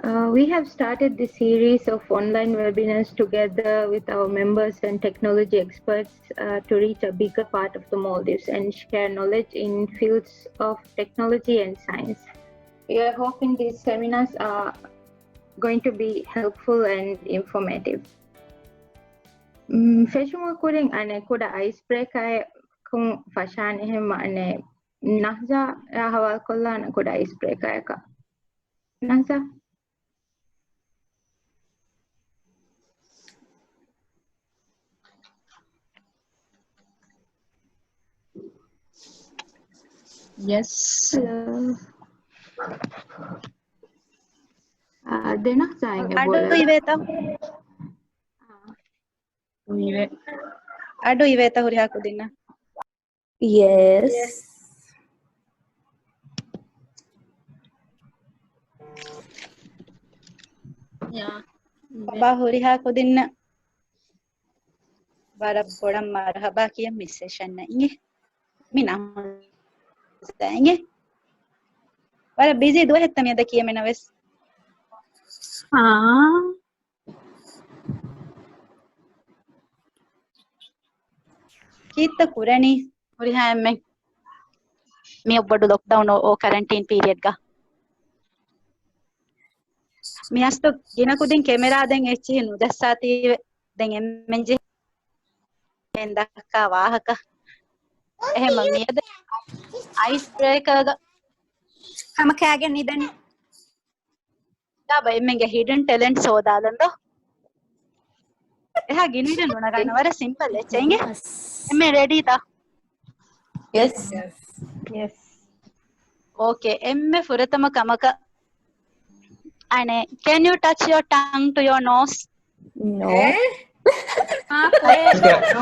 We have started this series of online webinars together with our members and technology experts to reach a bigger part of the Maldives and share knowledge in fields of technology and science. We are hoping these seminars are going to be helpful and informative. Feshuma kuring ane kuda icebreaker kung fashan ehem ane nahja hawal kollana kuda icebreaker ka. Nahja? Yes. Hello. Denah sayang Ado iveta. Ado iveta huri hakudina. Yes. Yeah. Baba huri hakudina. Bara podam marhaba kiya miss session na inge. Mina inge. Bara busy do hetta me da kiya mena wes. Kita kurani huri ha me. Me obbadu lockdown o quarantine period ga. Me hasto gina kudin camera den echi nu dassati den emmenje endaka wahaka. Ehema miyada ice breaker ga Kama kage nidani. daba emmenge hidden talent sodalando. Eha ginida nuna gana wara simple echenge. Emme ready ta? Yes. Yes. Okay, emme furatama kamaka. Ane, can you touch your tongue to your nose? No.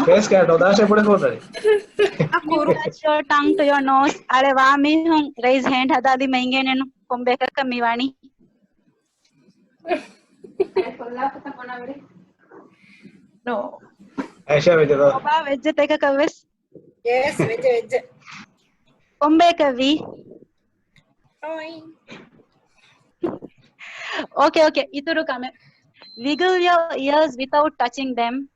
Face cat hoda है बड़े होता है. Can you touch your tongue to your nose? Are wami hum raise hand hadali mainge nenu kombeka kamiwani. No. ऐसा भी जरा. Oba vegge teka kaves. Yes, veg. Kombeka vi. Okay. Ituru kame. Wiggle your ears without touching them.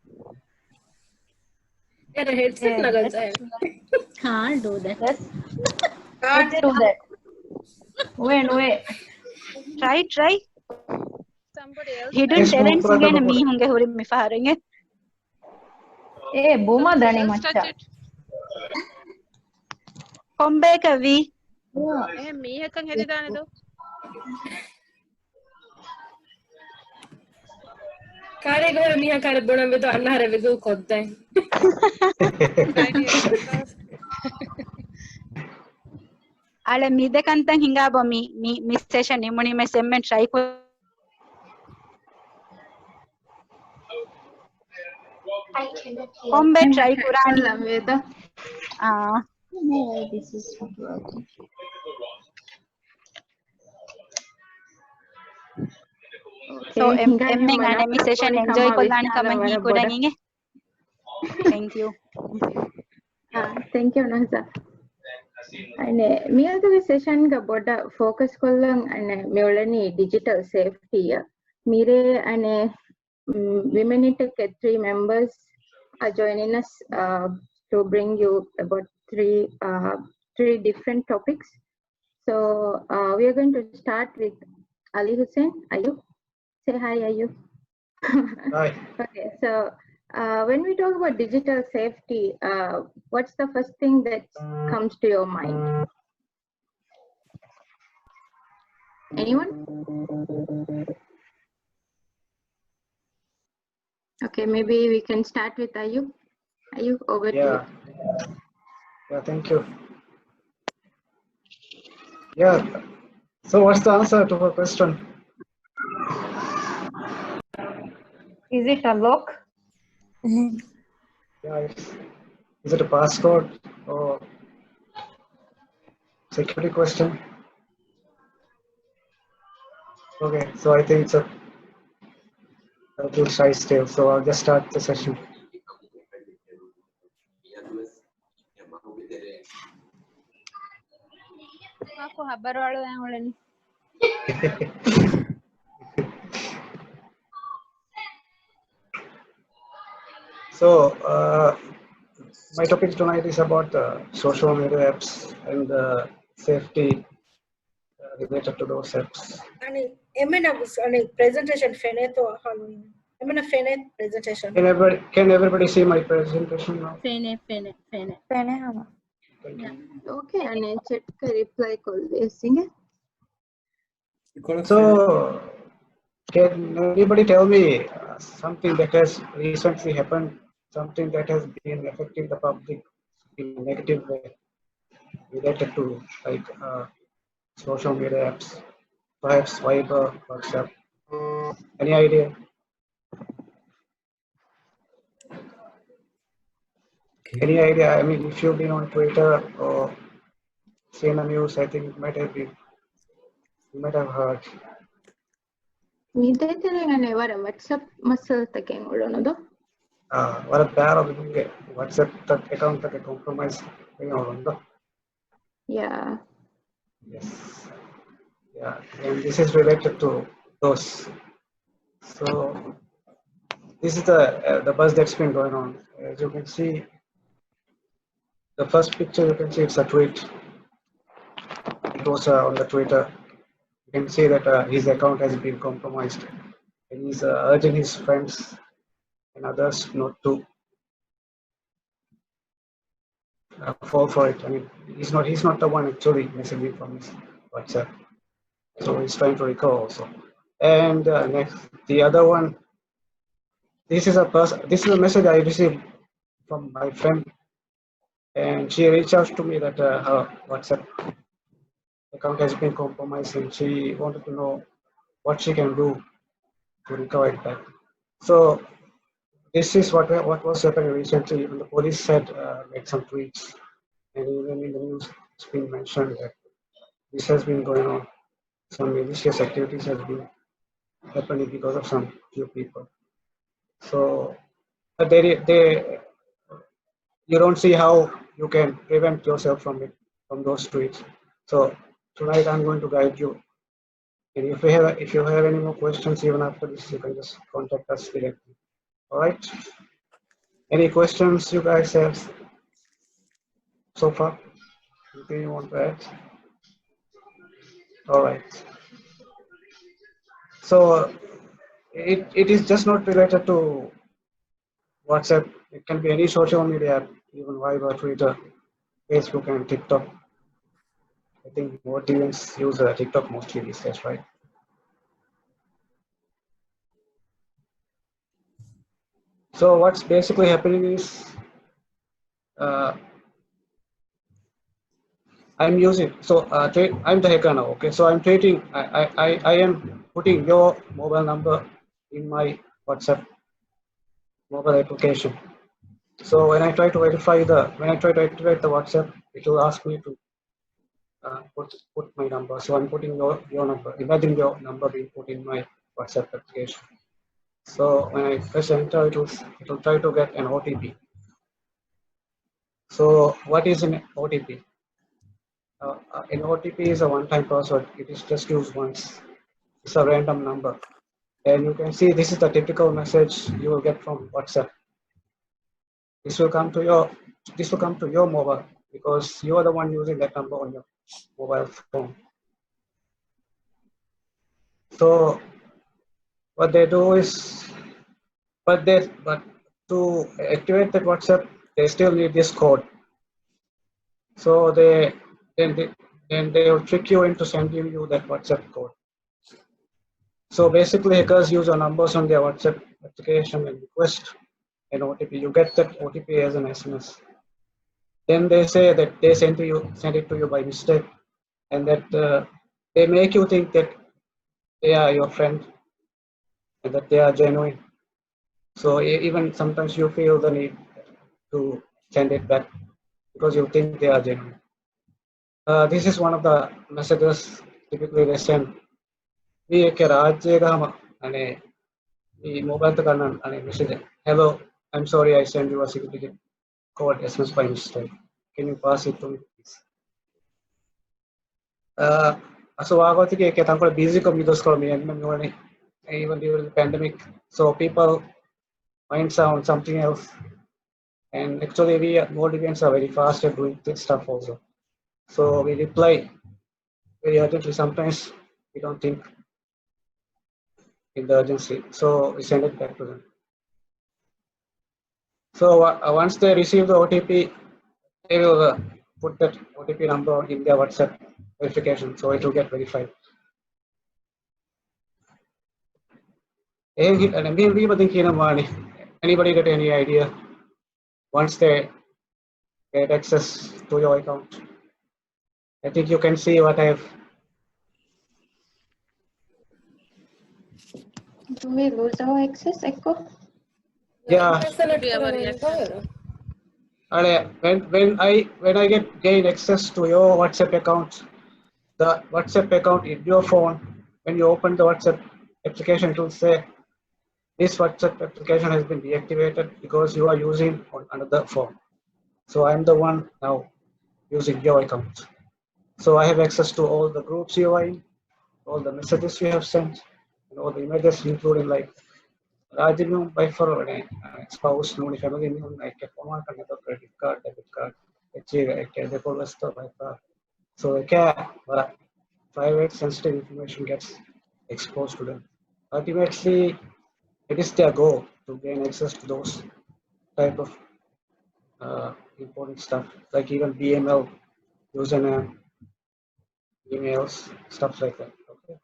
Era headset laga hai. Can't do that. Yes. Can't do that. Wait. Try. Somebody else. Hidden Yes, talents no, nge mi hunge huri mi faharenge. Boma dani Just touch macha. it. Kombeka vi. Me hakan hedi dane do. Kare gore miha kare bona me to anna hare vidu kodda hai. Ale mi dekantan hinga bo mi session imuni me semmen try ko. Kombe try kurani. Veda. No, this is not working. So emmeng ane mi session enjoy kollani kaman hi kodanginge. Thank you. Thank you, Nahza. ane miyadu session ga boda focus kollan ane meolani digital safety mire ane women tech 3 members are joining us to bring you about three different topics. So we are going to start with Ali Hussein. Ayub, say hi, Ayub. Hi. Okay, so when we talk about digital safety, what's the first thing that comes to your mind? Anyone? Okay, maybe we can start with Ayub. Ayub, over to you. Yeah, thank you. Yeah. So what's the answer to her question? Is it a lock? Yeah, is it a passcode or security question? Okay, so I think it's a little shy still, so I'll just start the session. Aku habar walu yang uleni. So my topic tonight is about social media apps and safety related to those apps. Ani emena ani presentation feneto halu. Emena fenet presentation. Can everybody see my presentation now? Fene. Okay, ane chat ka reply kolle singe. So can anybody tell me something that has recently happened, something that has been affecting the public in a negative way related to like social media apps, perhaps Viber, WhatsApp? Any idea? Any idea? I mean, if you've been on Twitter or seen the news, I think you might have heard. Midaytene ane wara WhatsApp masal taken ulonodo. What a bad of WhatsApp account that compromise. Yeah. Yes. Yeah, and this is related to those. So this is the buzz that's been going on. As you can see, the first picture you can see it's a tweet. It was on the Twitter. You can see that his account has been compromised, and he's urging his friends and others not to fall for it. I mean, he's not the one actually messaging from his WhatsApp, so he's trying to recover also. And next, the other one. This is a message I received from my friend, and she reached out to me that her WhatsApp account has been compromised, and she wanted to know what she can do to recover it back. So this is what was happening recently. Even the police had made some tweets, and even in the news it's been mentioned that this has been going on. Some malicious activities has been happening because of some few people. So but you don't see how you can prevent yourself from it, from those tweets. So tonight I'm going to guide you. And if you have any more questions even after this, you can just contact us directly. All right. Any questions you guys have so far? Anything you want to add? All right. So it is just not related to WhatsApp. It can be any social media app, even Viber, Twitter, Facebook, and TikTok. I think more Indians use TikTok mostly these days, right? So what's basically happening is I'm using, so I'm the hacker now, okay? So I'm tweeting, I am putting your mobile number in my WhatsApp mobile application. So when I try to activate the WhatsApp, it will ask me to put my number. So I'm putting your number. Imagine your number being put in my WhatsApp application. So when I press enter, it will try to get an OTP. So what is an OTP? An OTP is a one-time password. It is just used once. It's a random number, and you can see this is the typical message you will get from WhatsApp. This will come to your mobile because you are the one using that number on your mobile phone. So what they do is, but to activate that WhatsApp, they still need this code. So then they will trick you into sending you that WhatsApp code. So basically, hackers use your numbers on their WhatsApp application and request an OTP. You get that OTP as an SMS. Then they say that they send it to you by mistake, and that they make you think that they are your friend and that they are genuine. So even sometimes you feel the need to send it back because you think they are genuine. This is one of the messages typically they send. We can mobile message. Hello, I'm sorry I sent you a security code SMS by mistake. Can you pass it to me, please? So I got busy even during the pandemic. So people minds on something else And actually, we Maldivians are very fast at doing this stuff also. So we reply very urgently. Sometimes we don't think in the urgency, so we send it back to them. So once they receive the OTP, they will put that OTP number in their WhatsApp verification, so it will get verified. Anybody got any idea? Once they get access to your account, I think you can see what I have. Do we lose our access, Echo? Yeah. When I gain access to your WhatsApp account, the WhatsApp account in your phone, when you open the WhatsApp application, it will say this WhatsApp application has been deactivated because you are using on another phone. So I'm the one now using your account. So I have access to all the groups you are in, all the messages you have sent, and all the images, including like Rajinu by for spouse, no family, like a format, another credit card, debit card, so private sensitive information gets exposed to them. Ultimately, it is their goal to gain access to those type of important stuff, like even BML, username, emails, stuff like that. Okay.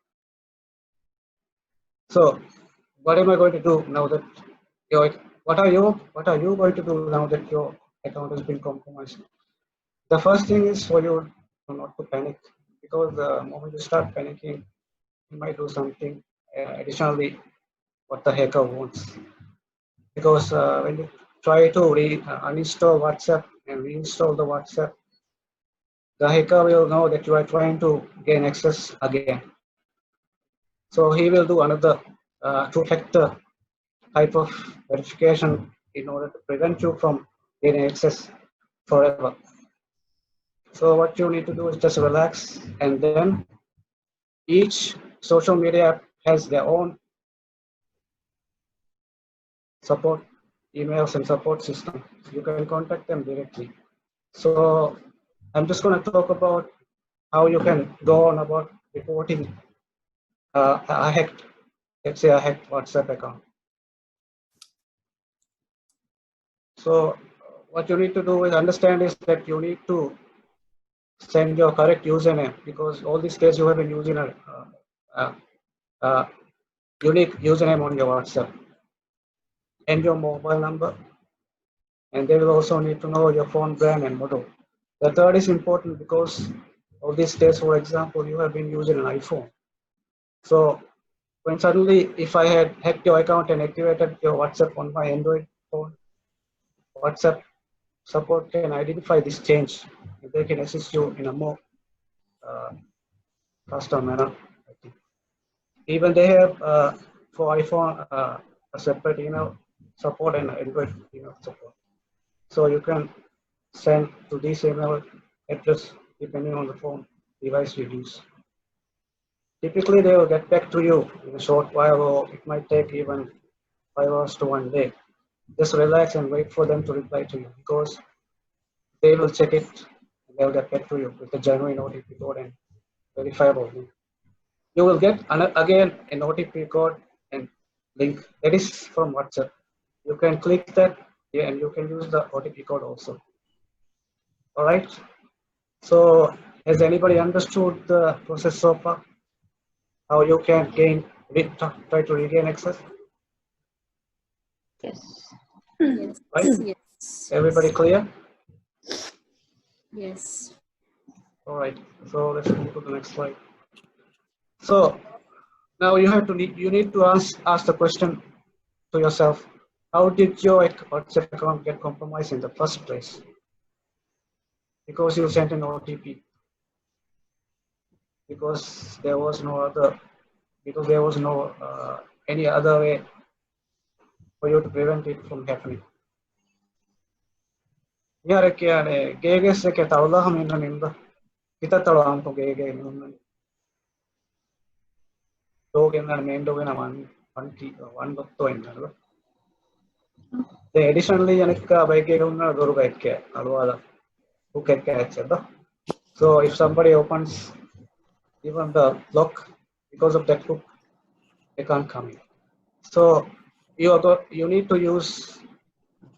So, what am I going to do now that what are you going to do now that your account has been compromised? The first thing is for you not to panic, because the moment you start panicking, you might do something additionally what the hacker wants. Because when you try to uninstall WhatsApp and reinstall the WhatsApp, the hacker will know that you are trying to gain access again. So he will do another two-factor type of verification in order to prevent you from gaining access forever. So what you need to do is just relax, and then each social media app has their own support emails and support system. You can contact them directly. So I'm just going to talk about how you can go on about reporting a hacked, let's say a hacked WhatsApp account. So what you need to do is understand is that you need to send your correct username, because all these days you have been using a unique username on your WhatsApp and your mobile number, and they will also need to know your phone brand and model. The third is important because all these days, for example, you have been using an iPhone. So when suddenly, if I had hacked your account and activated your WhatsApp on my Android phone, WhatsApp support can identify this change, and they can assist you in a more faster manner. I think. Even they have for iPhone a separate email support and Android email support. So you can send to this email address depending on the phone device you use. Typically, they will get back to you in a short while, or it might take even 5 hours to 1 day. Just relax and wait for them to reply to you, because they will check it and they'll get back to you with a genuine OTP code and verifiable link. You will get again an OTP code and link that is from WhatsApp. You can click that and you can use the OTP code also. All right. So has anybody understood the process so far? How you can try to regain access? Yes. Right? Yes. Everybody clear? Yes. All right. So let's move to the next slide. So now you need to ask the question to yourself: how did your WhatsApp account get compromised in the first place? Because you sent an OTP. Because there was no any other way for you to prevent it from happening. Yare kya gege se ke tawla ham inna nimba kita tawam to gege nimba to ke na mendo ke na one dotto inna Then additionally, yanakka bike unna doru bike alwada who can catch it. So if somebody opens even the lock because of that hook, they can't come in. So you need to use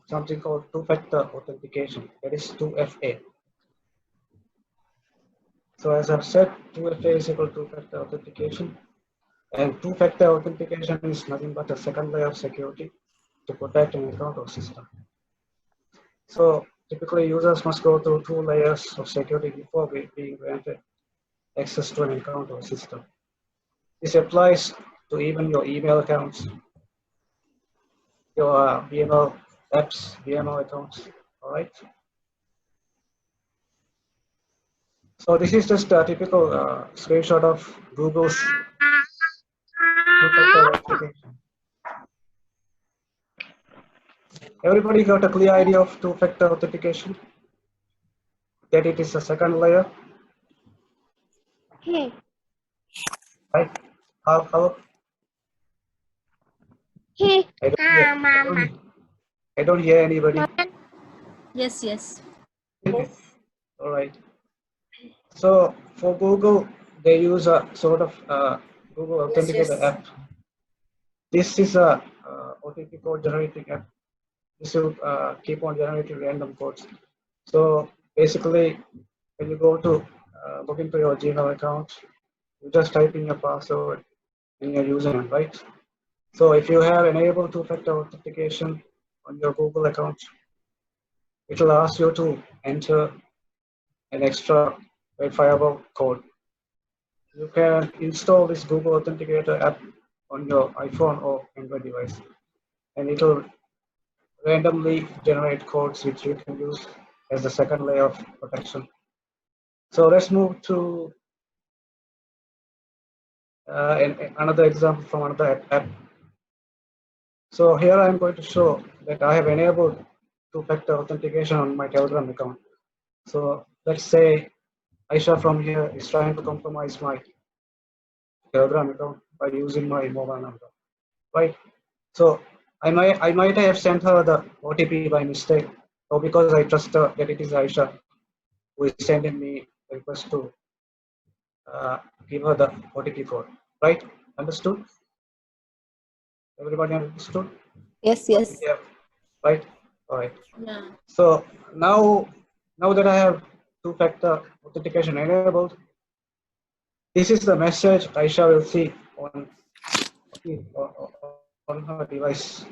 something called two-factor authentication. That is 2FA. So as I've said, 2FA is equal to two-factor authentication. And two-factor authentication is nothing but a second layer of security to protect an account or system. So typically users must go through 2 layers of security before being granted access to an account or system. This applies to even your email accounts, your VML apps, VML accounts, all right? So this is just a typical screenshot of Google's two-factor authentication. Everybody got a clear idea of two-factor authentication? That it is a second layer? Right? How? I don't hear anybody. Yes, yes. All right. So for Google, they use a sort of Google Authenticator app. This is a OTP code generating app. This will keep on generating random codes. So basically, when you go to log into your Gmail account, you just type in your password and your username, right? So if you have enabled two-factor authentication on your Google account, it will ask you to enter an extra verifiable code. You can install this Google Authenticator app on your iPhone or Android device, and it will randomly generate codes which you can use as the second layer of protection. So let's move to another example from another app. So here I'm going to show that I have enabled two-factor authentication on my Telegram account. So let's say Aisha from here is trying to compromise my Telegram account by using my mobile number, right? So I might have sent her the OTP by mistake, or because I trust her that it is Aisha who is sending me a request to give her the OTP code, right? Understood? Everybody understood? Yes, yes. Yeah. Right? All right. Yeah. So now that I have two-factor authentication enabled, this is the message Aisha will see on her device.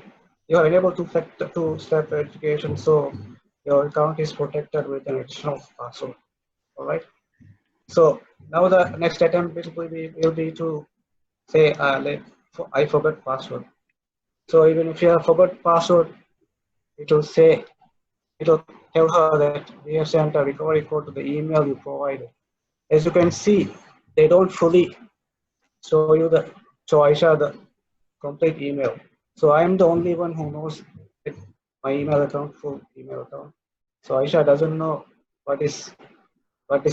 You are enabled two-step verification, so your account is protected with an additional password. All right. So now the next attempt will be to say I forgot password. So even if you have forgot password, it will tell her that we have sent a recovery code to the email you provided. As you can see, they don't fully show Aisha the complete email. So I'm the only one who knows my email account, full email account. So Aisha doesn't know what is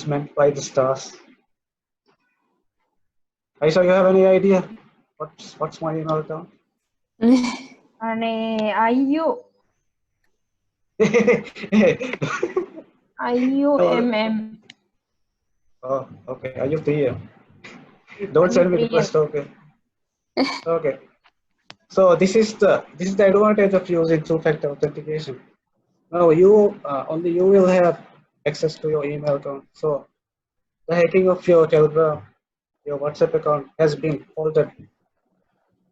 meant by the stars. Aisha, you have any idea what's my email account? IU IUMM. Oh, okay. Are you clear? Don't send me request. Okay. Okay. So this is the advantage of using two-factor authentication. Now only you will have access to your email account. So the hacking of your Telegram, your WhatsApp account has been altered,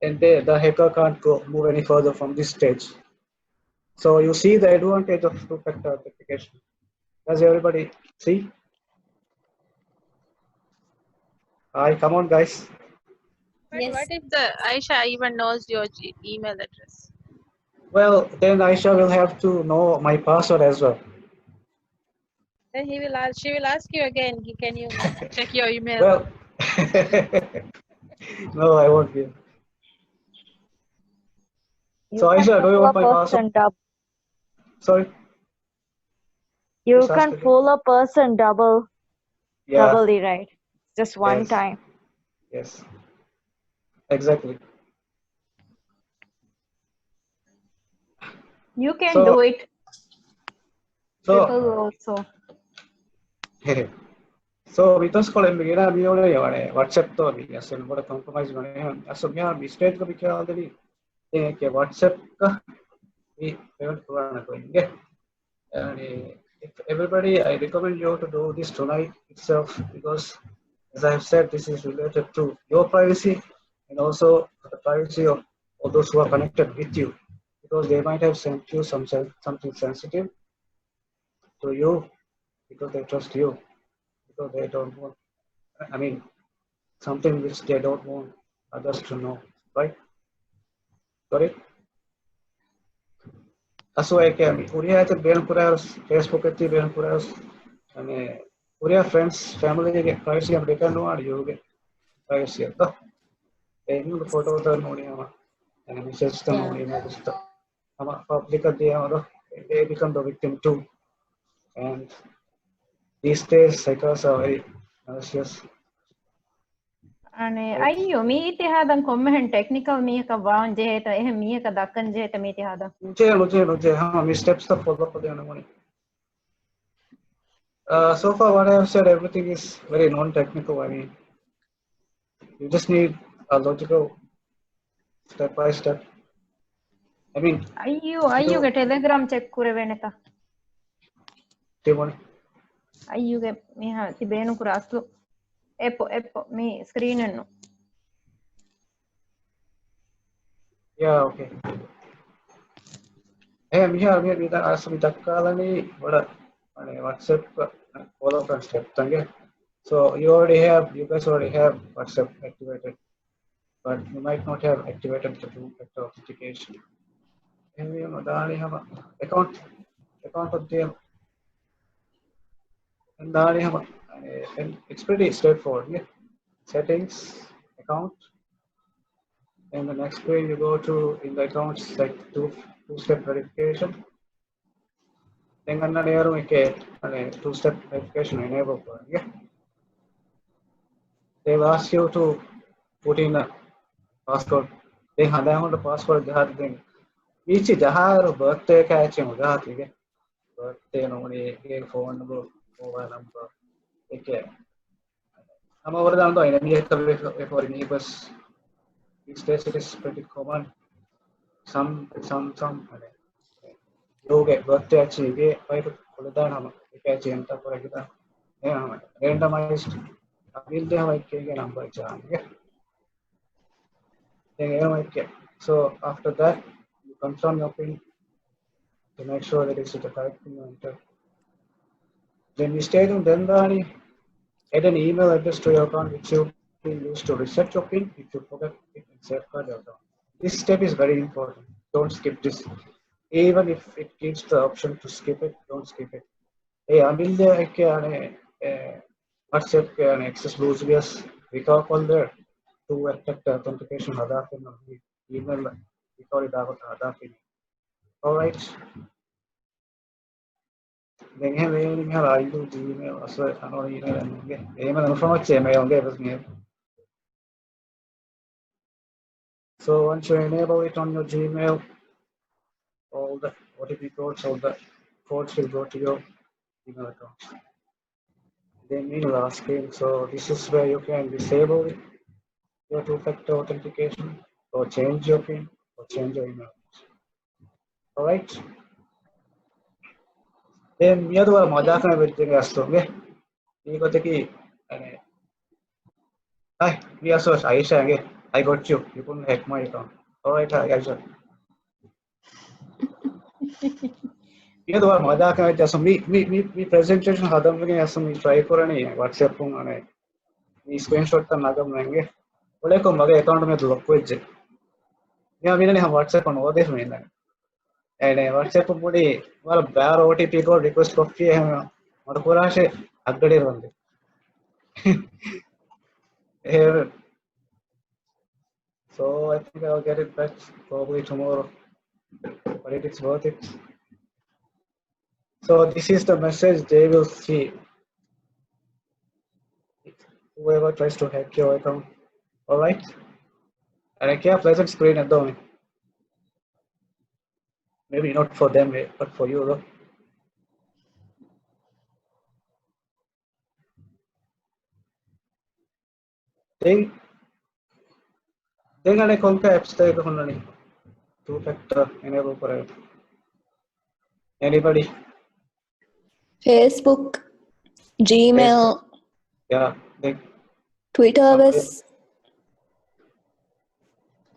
and the hacker can't move any further from this stage. So you see the advantage of two-factor authentication. Does everybody see? Hi, come on, guys. But Yes. what if the Aisha even knows your email address? Well, then Aisha will have to know my password as well. Then she will ask you again, can you check your email? Well, no, I won't give. So Aisha, do you want my password? Sorry. You Please ask can again. fool a person doubly, right? Just one Yes. time. Yes. Exactly. You can So- do it. So People also. so vitas kole mira miole yare WhatsApp to mi asen bora compromise mane aso mya mistake ko bikya already ke WhatsApp ka we payment purana ko inge and if everybody I recommend you to do this tonight itself because as I have said this is related to your privacy and also the privacy of all those who are connected with you because they might have sent you something sensitive to you because they trust you because they don't want I mean something which they don't want others to know, right? Got it? That's why Korea has been Facebook at the Ben Puras, and Korea friends, family get privacy of data no and you get privacy. Taking the photo of the Nodiama and message the Nodiama. Public at the other, they become the victim too. And these days, psychos are very malicious. අනේ අයියෝ මේ ඉතිහාදන් කොම්මෙන් technical මේක වාන් ජේත එහෙම මේක දක්කන් ජේත මේ ඉතිහාදන් How steps to follow up with the money? So far, what I have said, everything is very non-technical. I mean, you just need a logical step by step. I mean, අයියෝගේ Telegram check කරවෙ නැත Timon. අයියෝගේ මෙහා තිබේනු කුරාස්ලු එපෝ මේ screen එකනු Yeah, okay. Hey, I'm here. We are asking Dakalani. WhatsApp follow up step. So you guys already have WhatsApp activated, but you might not have activated the two-factor authentication. And you know, Dani have account of them. And Dani have and it's pretty straightforward. Yeah. Settings, account. And the next page you go to in the accounts like two-step verification. Then another two-step verification enable. Yeah. They will ask you to put in a password. They have the password. They have thing. Each jahar birthday catching birthday no phone number, mobile number. Okay. I'm over the other for neighbors. These days it is pretty common. Some you get birthday actually by the Kuladana, catch enter for a randomized. Will they have a number? So after that, you confirm your PIN to make sure that it's the correct PIN you enter. Then you state on Dendani, add an email address to your account which you can use to reset your PIN if you forget it and safeguard your account. This step is very important. Don't skip this. Even if it gives the option to skip it, don't skip it. Hey, I'm there. WhatsApp and access lose recall call there to affect the authentication email recorded all right. Then have Gmail also email from Gmail. So once you enable it on your Gmail, all the OTP codes, all the codes will go to your email account. Then in last screen, so this is where you can disable your two-factor authentication or change your PIN or change your email. All right. Then we have to modify everything as well. We got the hi, we are so Aisha. I got you. You couldn't hack my account. All right, Aisha. We have to modify just me presentation. Hadam looking as some try for any WhatsApp on we screenshot the Nagam Lange. What I come account में lock with it. Yeah, we don't have WhatsApp on all this mainland. And WhatsApp put well bar OTP code request copy है और पूरा से update बंदे. So I think I'll get it back probably tomorrow, but it is worth it. So this is the message they will see. Whoever tries to hack your account. All right. And I can't pleasant screen at the moment. Maybe not for them, but for you though. Then I conquer apps take on two-factor enable for anybody. Facebook, Gmail, Yeah, they Twitter was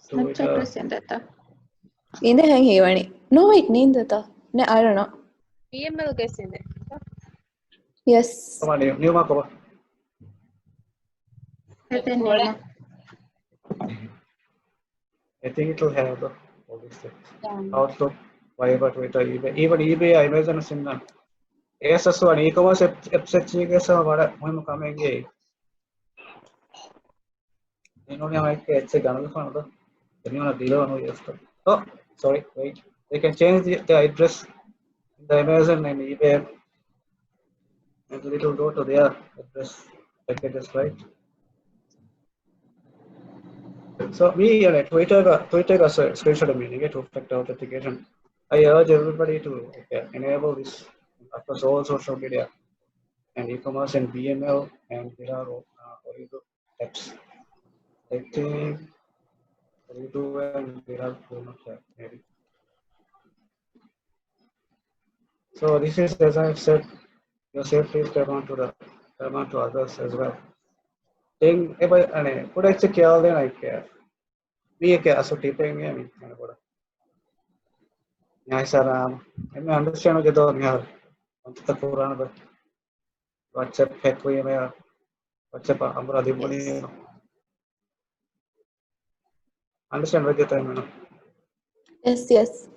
Snapchat was in that. in the hang here. No, it named that. No, I don't know. EML guess in there. Yes. come on, new mark over. I think it will have all these things. Outlook, Viber, Twitter, eBay. Even eBay, I imagine a single. Yes, so an e-commerce website what coming here. You know, it's a gun for another. Then you want to deal on yesterday. Oh, sorry, wait. They can change the address in the Amazon and eBay. And it will go to their address packages, right? So me and Twitter as a screenshot of me, get two-factor authentication. I urge everybody to enable this across all social media and e-commerce and BML, and there are apps. I think Odoo and there are maybe. So this is, as I've said, your safety is paramount to others as well. Thing about could I check all then I care. Be a care so tipping me. Yes, sir. I understand what you're doing. The Quran, but WhatsApp hack हुई है मैं WhatsApp हमारा दिमाग नहीं understand what you're doing. Yes, yes.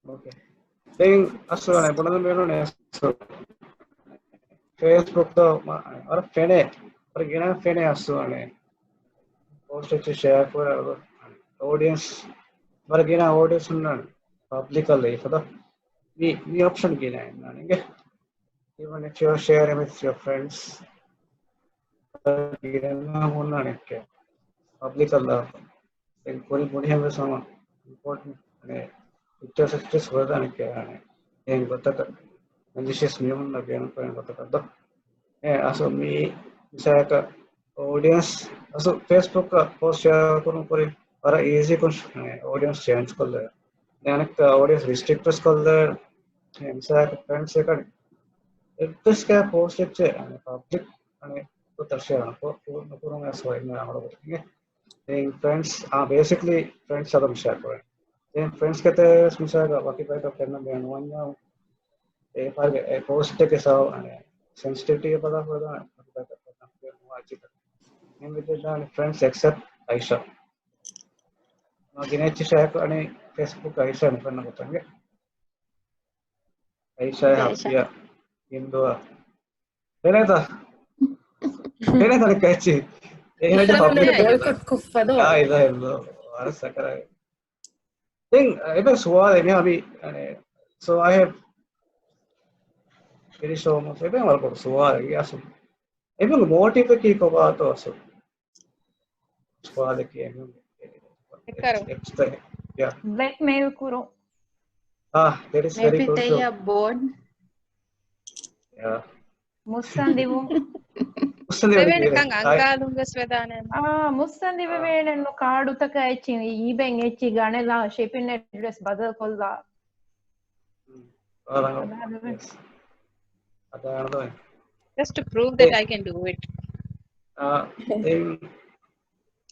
Okay. Then also I put on the mail on Facebook तो और फैने और गिना फैने also आने post अच्छे share for audience पर गिना audience सुनना publicly for the me option गिना है ना even if you share with your friends गिना होना नहीं क्या public अल्लाह कोई बढ़िया में सामान important ने pictures होता नहीं क्या है yang बता malicious memang lagi yang kata asal mi saya ke audience asal Facebook ka post share kurang puri para easy kun audience change कर ले यानी का audience restrictors कर ले saya ke friends से कर इस क्या post एक public यानी तो तरह को kurang ऐसा है ना हमारा बोलेंगे then friends basically friends साथ share करें then friends कहते हैं मिसाल बाकी बात करना बेनवानिया a post के साथ sensitivity पता होगा पता करना फिर वो अच्छी तरह में भी जान friends except Aisha ना गिने share करने Facebook Aisha नहीं करना बताएंगे Aisha है या Indo पहले था कैची ये जो public हाँ इधर इधर और सकरा है thing इधर सवाल है ना अभी so I have very so much even algo सवाल है यार even motive की को बात हो सो सवाल है yeah blackmail kuro that is very maybe good they are bored yeah mustandivu Seveni kan angalungas vedane mustandivu venenno kaadu taka echi eBay echi ganela shipping address badal kolla just to prove that I can do it.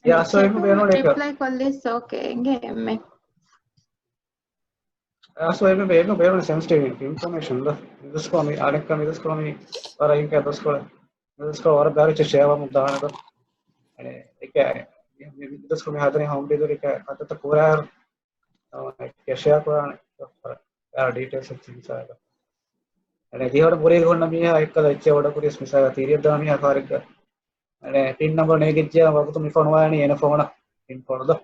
Yeah, so if we don't reply call this okay game so if we don't sensitive information this को मैं आगे का this को मैं और आई क्या this को और बारे में share हम दाना तो क्या है this को मैं हाथ नहीं हम भी तो क्या आता तो पूरा क्या share करा यार details अच्छी सारा दी और पूरे घोड़ना भी है एक कल अच्छे वाला पूरी इसमें सारा तीरिया दामी है खारिक का पिन नंबर नहीं किया वक्त तो मिफोन वाला नहीं है ना फोन पिन कोड दो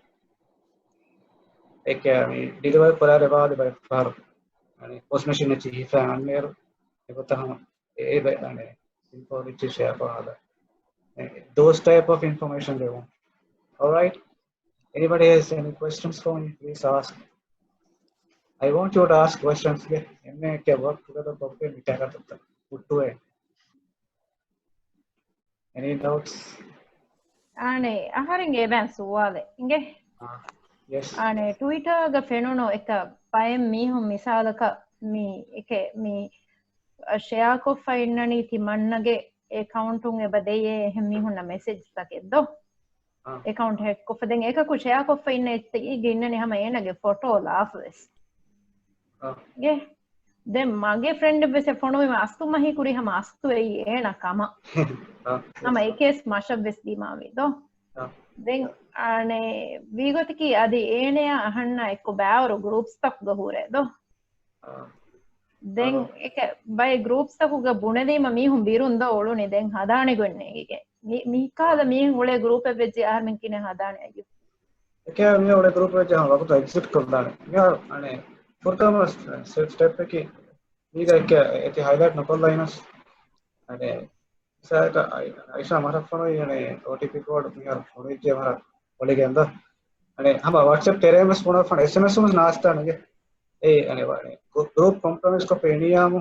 एक क्या मैं डिलीवर करा रहा बाद बाय फार पोस्ट मशीन में चाहिए फैन मेरे ये बता हम ये info which is share for other those type of information they want. All right, anybody has any questions for me, please ask. I want you to ask questions. Okay, work together. Put to it. Any doubts? ane aharinge ben suwale inge Yes. ane Twitter ga fenuno eka payem mihun misalaka mi eke mi share ko fainani ti mannage account un ebadeye mihun na message takeddo account hack ko faden eka ku share ko fainne ti ginnani hama enage photo lafles ge den mage friend bese phone me astu mahi kuri hama astu ei ena kama hama ekes masha bes di mawe do den ane vigotiki adi eneya ahanna ekko baawru groups tak gahure do den ek by groups takuga bunedima mihun birun do oluni den hadane gonne ege mi kala mihun ole group e veji armen kine hadane ayu eke mi ole group e jahan wakuta exit kordane ya ane furtama step ki iga eke eti highlight nokolla inas ane saata aisha mara phone ane OTP code mi har phone je mara ole genda ane hama WhatsApp teremes phone SMS uns naasta nage ane group compromise ko peniyamu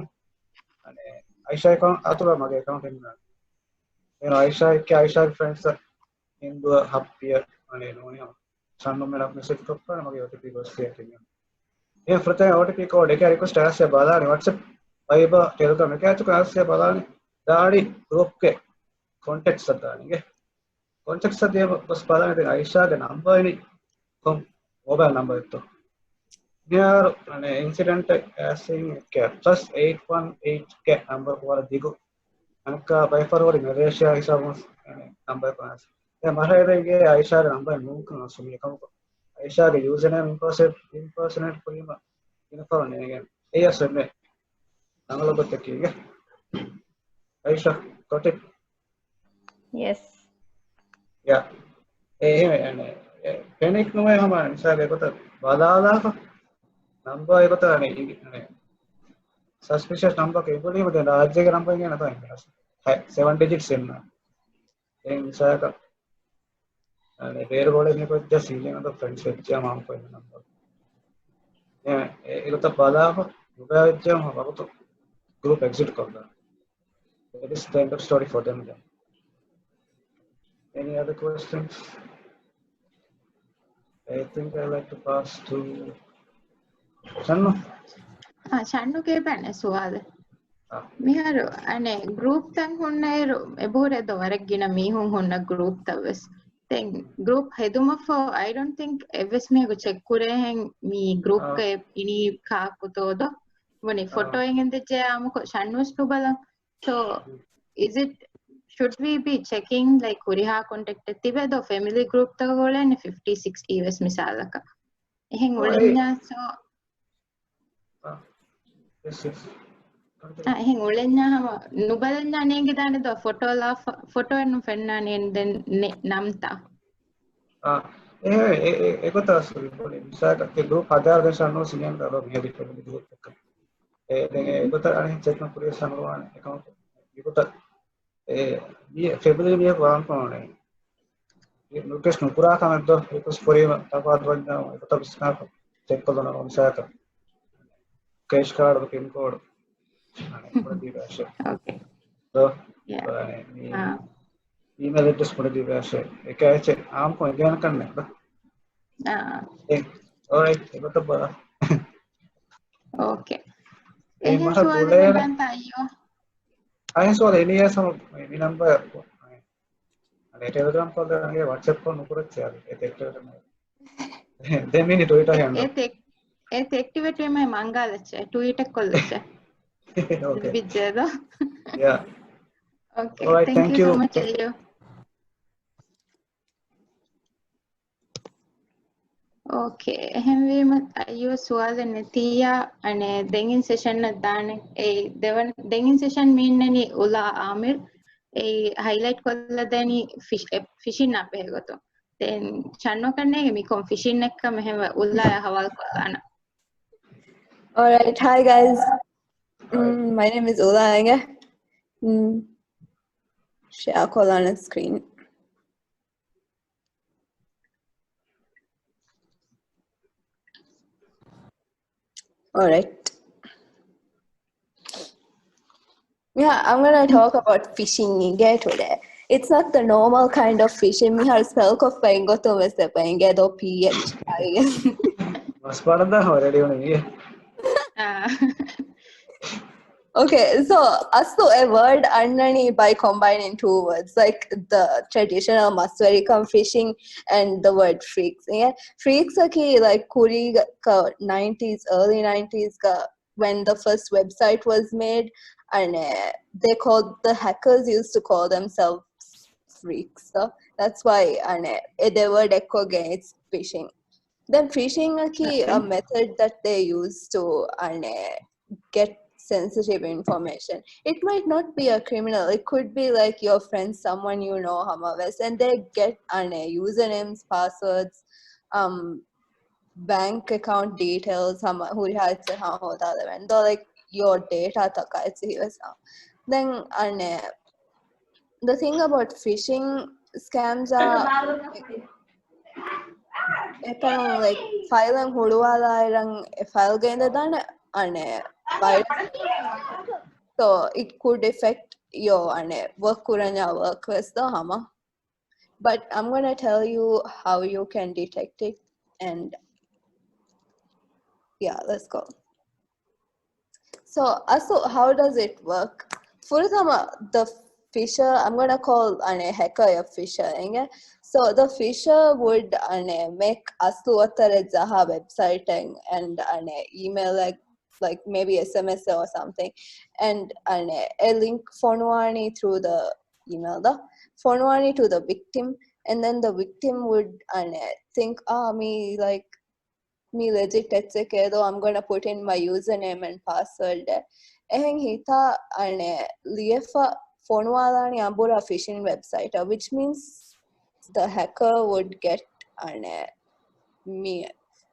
ane Aisha account atura mage account enna Aisha friends hindu happier ane noni sannu mera message koppa mage OTP gosse atinga e frata OTP code ek request asse balani WhatsApp Viber Telegram ek achu asse balani daadi group ke contacts adani ge contacts ade bas balani den Aisha de number ni kom mobile number etto here an incident asking plus 818 ke number for digu anka by forward Malaysia hisabun number pass ya mahayege Aisha number nunka asumi kam Aisha ge username impersonate kurima info nege yes me nangalo gotteke Aisha got it yes yeah ane panic no hai hama insage kota badala number ekota ane suspicious number ke boli mode rajya ke number nge na ta 7 digits enna en saka ane peru bole me ko just feeling of the friends vechcha mam ko number ekota bala ko uga vechcha ma bagoto group exit karna that is the end of story for them then. Any other questions? I think I like to pass to Shannu. Shannu ke pane suwale miharu ane group tan honnairu ebure do wareggina mihun honna group tawes then group heduma for I don't think eves mego check kurehen mi group ke ini ka kutodo woni photo engen deje amuko Shannus tubala so is it should we be checking like kuriha contact tibedo family group tagolene 50 60 eves misalaka ehen ulinya so Yes. ehen ulinya hama nubalanya nenge dane do photo ennu fenna nen den namta ekota asuri bole misaka ke group hadar de Shannu singen daro mehdi family group ekka den ekota ane check na puri Shannu ane account ekota ye February me wan pone notice no pura kameddo ekos puri tapad vanja ekota bisna check kodona misaka cash card pin code okay so yeah email address put the best ekache aam ko engane kanne alright ekota bara okay ehen suwale banta ayyo ayen suwale eliya sam mi number ane telegram call ane WhatsApp ko nukurach yaar telegram then mini Twitter handle et activate me mangalache Twitter kollache okay bijjedo yeah okay all right thank you so much ayyo okay එහෙනම් වීම අයියෝ සුවාද නැතියා අනේ දෙගින් session එක දාන්නේ ඒ දෙගින් session මීන්නනි උලා ආමිර් ඒ highlight කොල්ලා දැනි fishing අපේ ගොතෝ then channel කරන්නේ මිකොම් fishing එක මෙහෙම උලා හවල් කොල්ලාන All right, hi guys. My name is Ola Anga. Share call on the screen. All right. Yeah, I'm gonna talk about phishing again today. It's not the normal kind of phishing. Me har spell ko pengo to me se penge do ph. Was part of the already on here. Okay, so astu a word annani by combining two words like the traditional maswarikam fishing and the word freaks. Yeah, freaks aki like kuri ka 90s, early 90s ka when the first website was made, and they called the hackers used to call themselves freaks. So that's why and the word ekko again it's phishing. Then phishing aki a method that they use to get sensitive information. It might not be a criminal. It could be like your friend, someone you know, Hamaves, and they get usernames, passwords, bank account details, and like your data. Then the thing about phishing scams are like file and file virus. So it could affect your work with the hammer. But I'm gonna tell you how you can detect it, and yeah, let's go. So how does it work? First, the fisher, I'm gonna call a hacker a fisher. So the fisher would make asu zaha website and an email like maybe SMS or something, and a link phonewani through the email, the phonewani to the victim, and then the victim would think, me legit etsekedo, I'm gonna put in my username and password. Eheng hita liefa phonewalani ambura phishing website, which means the hacker would get me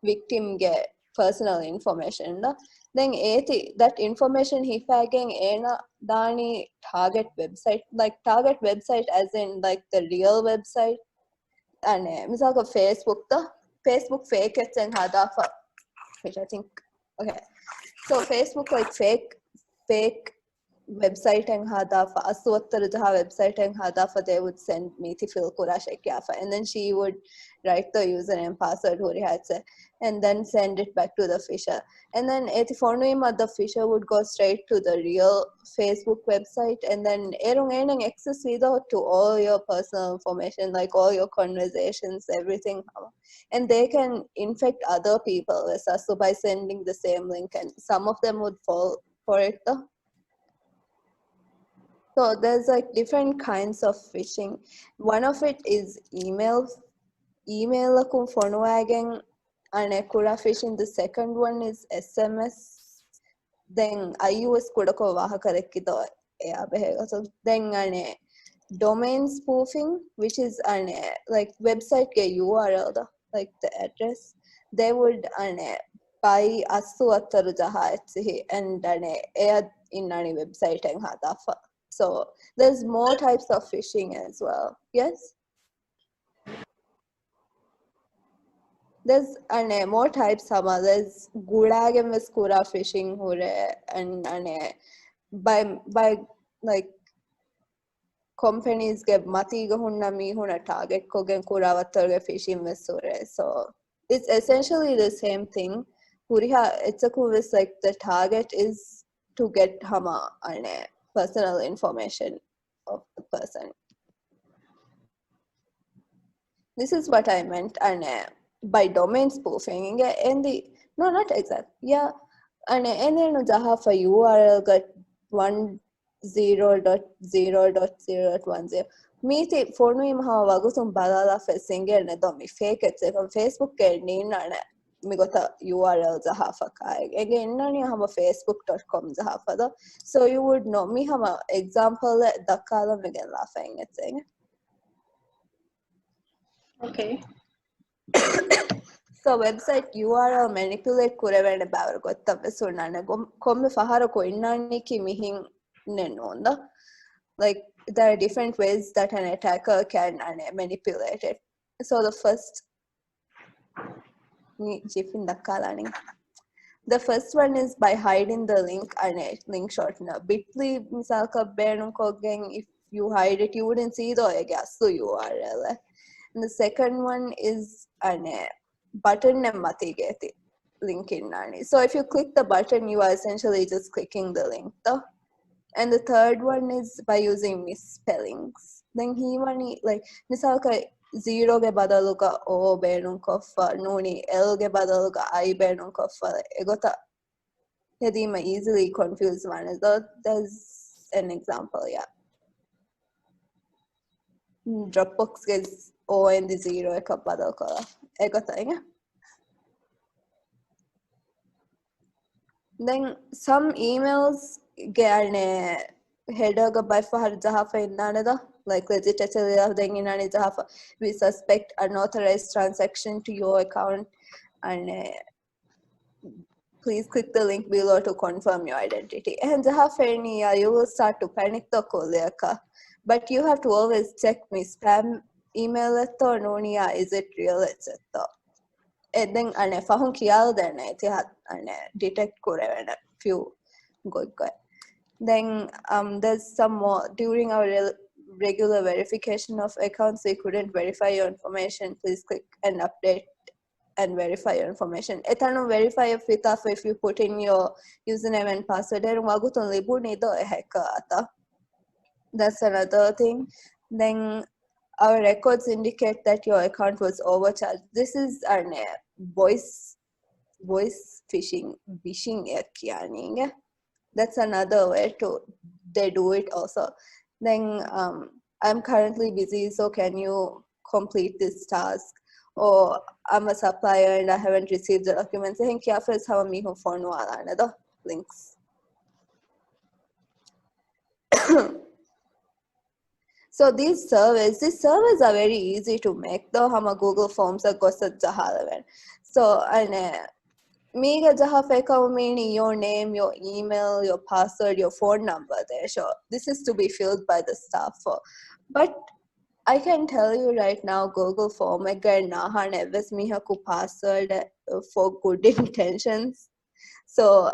victim get personal information. Then that information he fagging ena dani target website, like target website as in like the real website, and misaka Facebook fake it's and hadafa, which I think okay. So Facebook like fake website and hadafa aswattar jaha website and hadafa they would send me to fill kurasha kyafa, and then she would write the username password hori hatse and then send it back to the fisher, and then eti phonema the fisher would go straight to the real Facebook website, and then erung enang access to all your personal information, like all your conversations, everything, and they can infect other people with us so by sending the same link, and some of them would fall for it though. So there's like different kinds of phishing. One of it is email lakum phonewaging and ekura phishing. The second one is SMS. Then iOS kudako wahakarekkido so then domain spoofing, which is like website ke URL like the address. They would buy asu attaru jaha and add in any website and hadafa. So there's more types of phishing as well. Yes? There's more types. There's gulagem skura phishing and by like companies get mati gahunna mihuna target kogen kurawattarge phishing mesure. So it's essentially the same thing. It's a cool like the target is to get hama personal information of the person. This is what I meant by domain spoofing. And no, not exact. Yeah, and then jaha for URL got 10.0.0.10. Me the phone me maha wagusum balala facing and domi fake it from Facebook and me got a URL jaha fakai again nani hama facebook.com jaha fada, so you would know me hama example dakala again laughing at saying. Okay. So website URL manipulate kurevana bavar gottave sunnana komme fahara ko innani ki mihin nenonda, like there are different ways that an attacker can manipulate it. So the first The first one is by hiding the link and link shortener. Bitly misalka beenun koggen, if you hide it, you wouldn't see the URL. And the second one is an button and matigeti link in nani. So if you click the button, you are essentially just clicking the link though. And the third one is by using misspellings. Then he wani like misalka zero ge badaluga o beenun koffa nuni l ge badaluga I beenun koffa egota hedima easily confused one. There's an example, yeah. Dropbox gets O and the zero ek badal kara egota inga. Then some emails get header ga by fahar jahafa innanada like legitimately then inani jahafa we suspect unauthorized transaction to your account and please click the link below to confirm your identity. And jahafa you will start to panic the koleka, but you have to always check me spam email etto nonia is it real etc. And then fahun kiyal then detect korevena few good. Then there's some more during our regular verification of accounts we couldn't verify your information. Please click and update and verify your information. Etano verify if you put in your username and password that's another thing. Then our records indicate that your account was overcharged. This is our voice phishing phishing. That's another way to they do it also. Then I'm currently busy, so can you complete this task? Or I'm a supplier and I haven't received the documents. I think first have me who phone another links. So these surveys are very easy to make though. Hama Google Forms are gosat jahalaven. So and Mega Jahafeka meaning your name, your email, your password, your phone number there. Sure. This is to be filled by the staff for. But I can tell you right now, Google Form nahan eves mihaku password for good intentions. So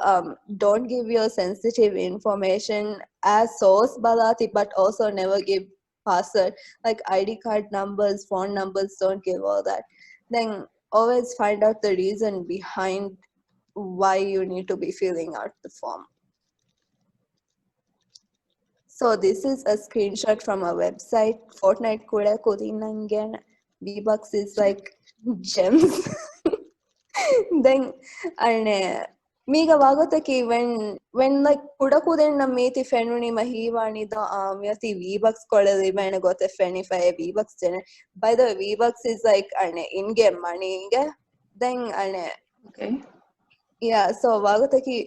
don't give your sensitive information as source balati, but also never give password like ID card numbers, phone numbers, don't give all that. Then always find out the reason behind why you need to be filling out the form. So this is a screenshot from a website. Fortnite kuda kodinangen. V-Bucks is like gems. Then and Miga Vagataki when like kuda kudenna meti fenuni mahivani the yati V-Bucks kodali man got a fenify V-Bucks gener. By the way, V-Bucks is like an in-game money. Then and Okay. yeah, so Vagataki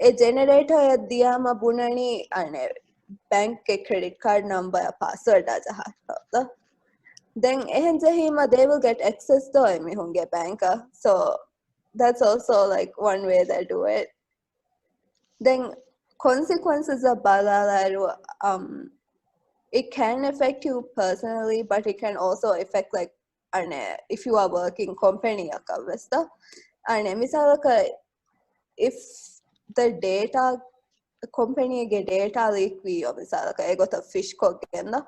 a generator at Diama Bunani and bank credit card number password as a heart. Then they will get access to a banker. So that's also like one way they do it. Then consequences of balalaru it can affect you personally, but it can also affect like if you are working company akavesta and misalaka if the data company ge data leak we misalaka egota fish kogenda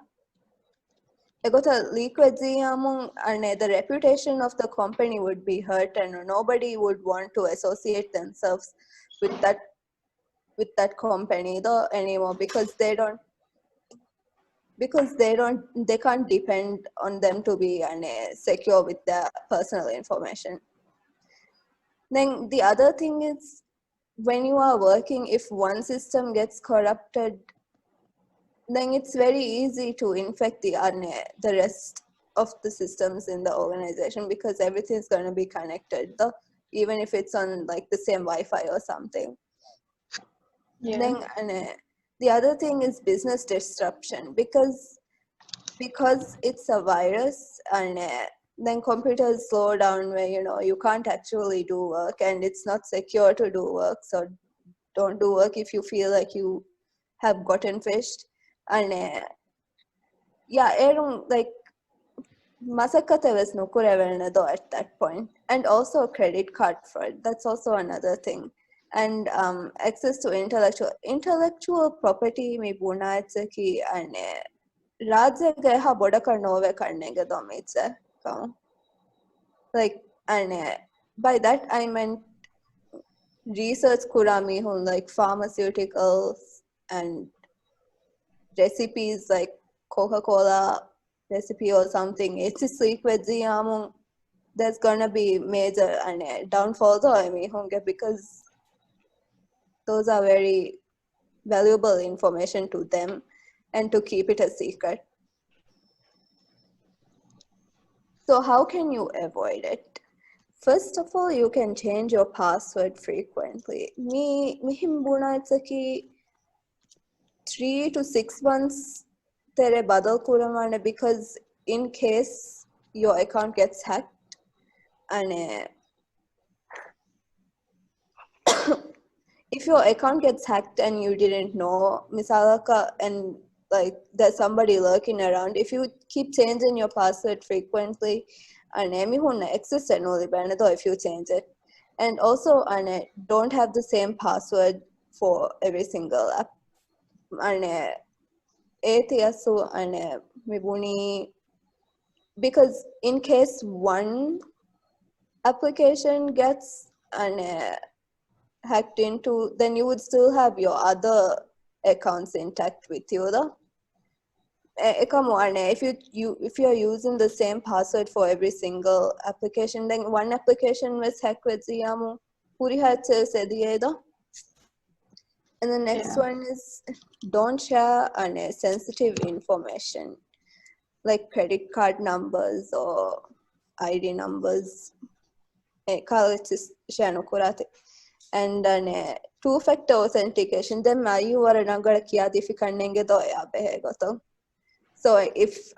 egota leak vejiyamun and the reputation of the company would be hurt and nobody would want to associate themselves with that company though anymore because they can't depend on them to be secure with their personal information. Then the other thing is when you are working, if one system gets corrupted, then it's very easy to infect the rest of the systems in the organization because everything's going to be connected though, even if it's on like the same Wi-Fi or something. Yeah. Then the other thing is business disruption because it's a virus and then computers slow down where you can't actually do work and it's not secure to do work, so don't do work if you feel like you have gotten fished. And like masakata was no at that point. And also credit card fraud, that's also another thing. and access to intellectual property me bunaitzaki and rajya ha bodaka nove kannege domitse like and by that I meant research kurami who like pharmaceuticals and recipes like Coca-Cola recipe or something. It's a secret there's gonna be major and downfalls because those are very valuable information to them and to keep it a secret. So how can you avoid it? First of all, you can change your password frequently. Me himbuna it's like 3 to 6 months tere badal kuramane because in case your account gets hacked and if your account gets hacked and you didn't know misalaka and like there's somebody lurking around, if you keep changing your password frequently and access if you change it, and also and don't have the same password for every single app and and mibuni because in case one application gets hacked into, then you would still have your other accounts intact with you though. If you're using the same password for every single application, then one application was hacked with Ziyamu and the next one is don't share sensitive information like credit card numbers or ID numbers. And two-factor authentication. Then you are nagara kiyadifi kannenge do ya behegoto. So if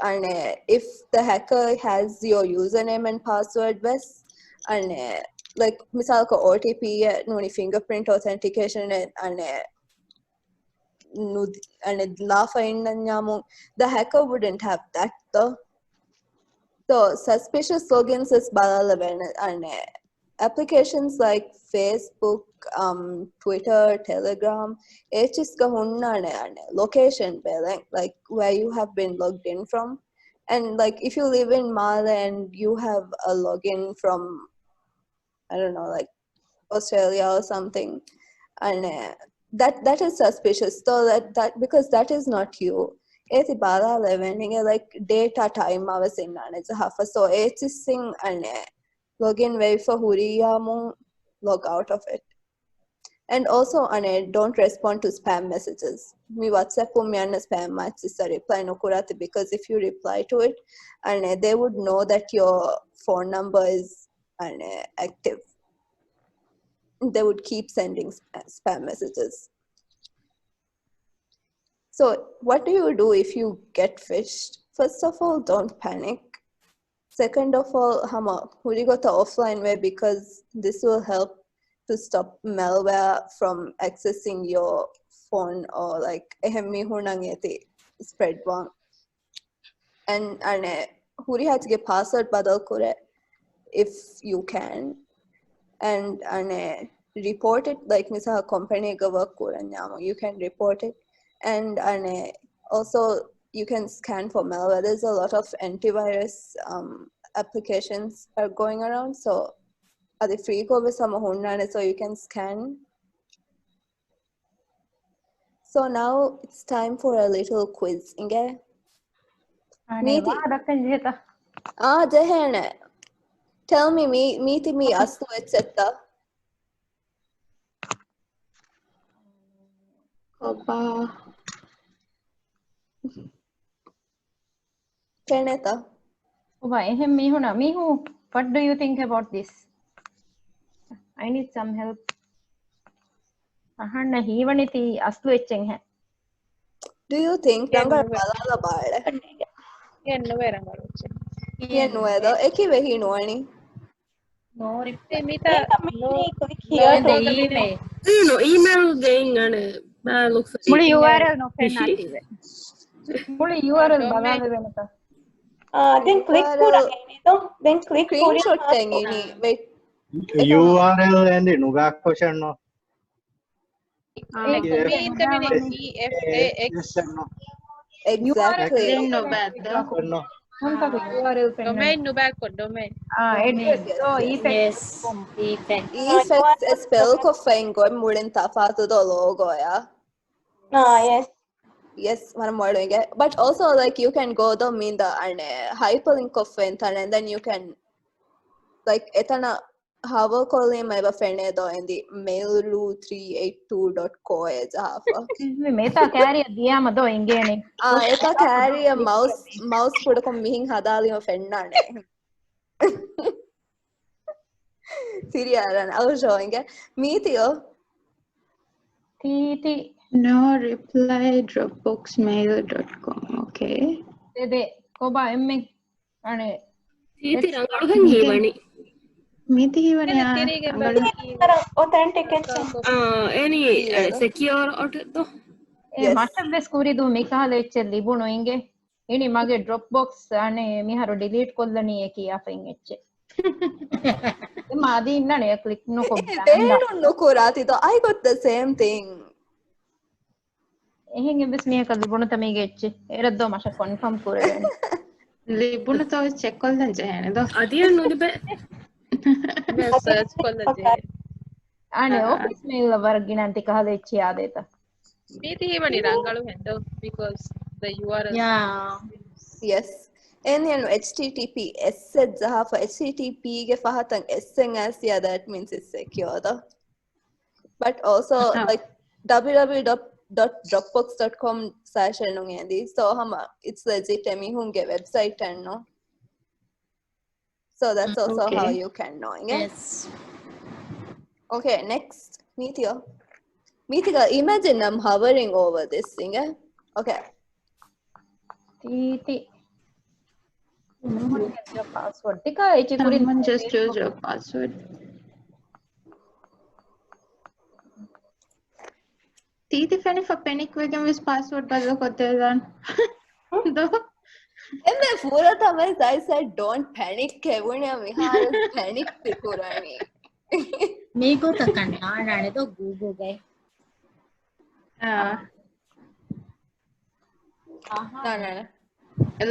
the hacker has your username and password best and like misal ko OTP nuni fingerprint authentication and the hacker wouldn't have that though. So suspicious logins is balala and applications like Facebook, Twitter, Telegram, location like where you have been logged in from. And like if you live in Mali and you have a login from, I don't know, like Australia or something, and that is suspicious. So that because that is not you. Like data time so it's thing and login verify huriyamu log out of it. And also don't respond to spam messages. Me WhatsApp spam messages reply no kurate because if you reply to it and they would know that your phone number is active. They would keep sending spam messages. So what do you do if you get phished? First of all, don't panic. Second of all, we go to offline way because this will help to stop malware from accessing your phone or like spread one. And huri has to get password badal kore if you can, and report it like misa company ga work kuranyamo. You can report it, and also you can scan for malware. There's a lot of antivirus applications are going around, so are they free so you can scan. So now it's time for a little quiz. Inge? Jehane. Tell me astu etc. Keneta. Mihu, what do you think about this? I need some help. Do you think Kennu balala baade? Kennu verangalu. Kennu edo ekive hinuani. No reply. Mita no click here to email. No email going look for Muli URL no pennative. Muli URL balala venata. Then click then click screenshot thing. Wait. URL and the Nuga question no. Exactly. Domain nubak ko domain. address so Yes. Effects spell ko fengo mudin tafatu do logo ya. Yes. Yes, మనం వాడేంగే. But also like you can go the mean the hyperlink of and then you can like etana hava calling my friend do in the mailu382.co jafa. meta carry diyama do ingene Eta carry a mouse put ko mihin hadali ma friend nane. Siriaran aw showing meetio titi No reply dropboxmail.com. Okay. de koba emme ane Titi rangalu hangivani. Miti hivaniya. Tirige Authentication. Any secure auto. e mashabbe skuri du mikale ecche libunu inge ini mage dropbox ane miharu delete kollani eki afen ecche ma adi innane click no ko they don't know kurati though. I got the same thing. එහෙන් එබස් මිය කල් libunu tamige ecche eraddo masha confirm kurelen libunu to check kollan jehane do. Adiya nudibe. search kolla ane office mail warginanti kahala ecche adeta Meeti hivani rangalu hendo because the URL. Yeah. Yes. And HTTPS for HTTP ge fahatan SNS that means it's secure though. But also like www.dropbox.com/enungendi so hama it's legit hunge website and no. So that's also how you can know. Yes. Okay, next Meetika, imagine I'm hovering over this thing. Okay. titi your password tika ecche kuri Someone just use your password. Titi fani for panic wegen vis password badla kotedan. Do. Emme pura thamai I said don't panic kevune mihar panic tikurani. Meko takanna nane to Google guy. No.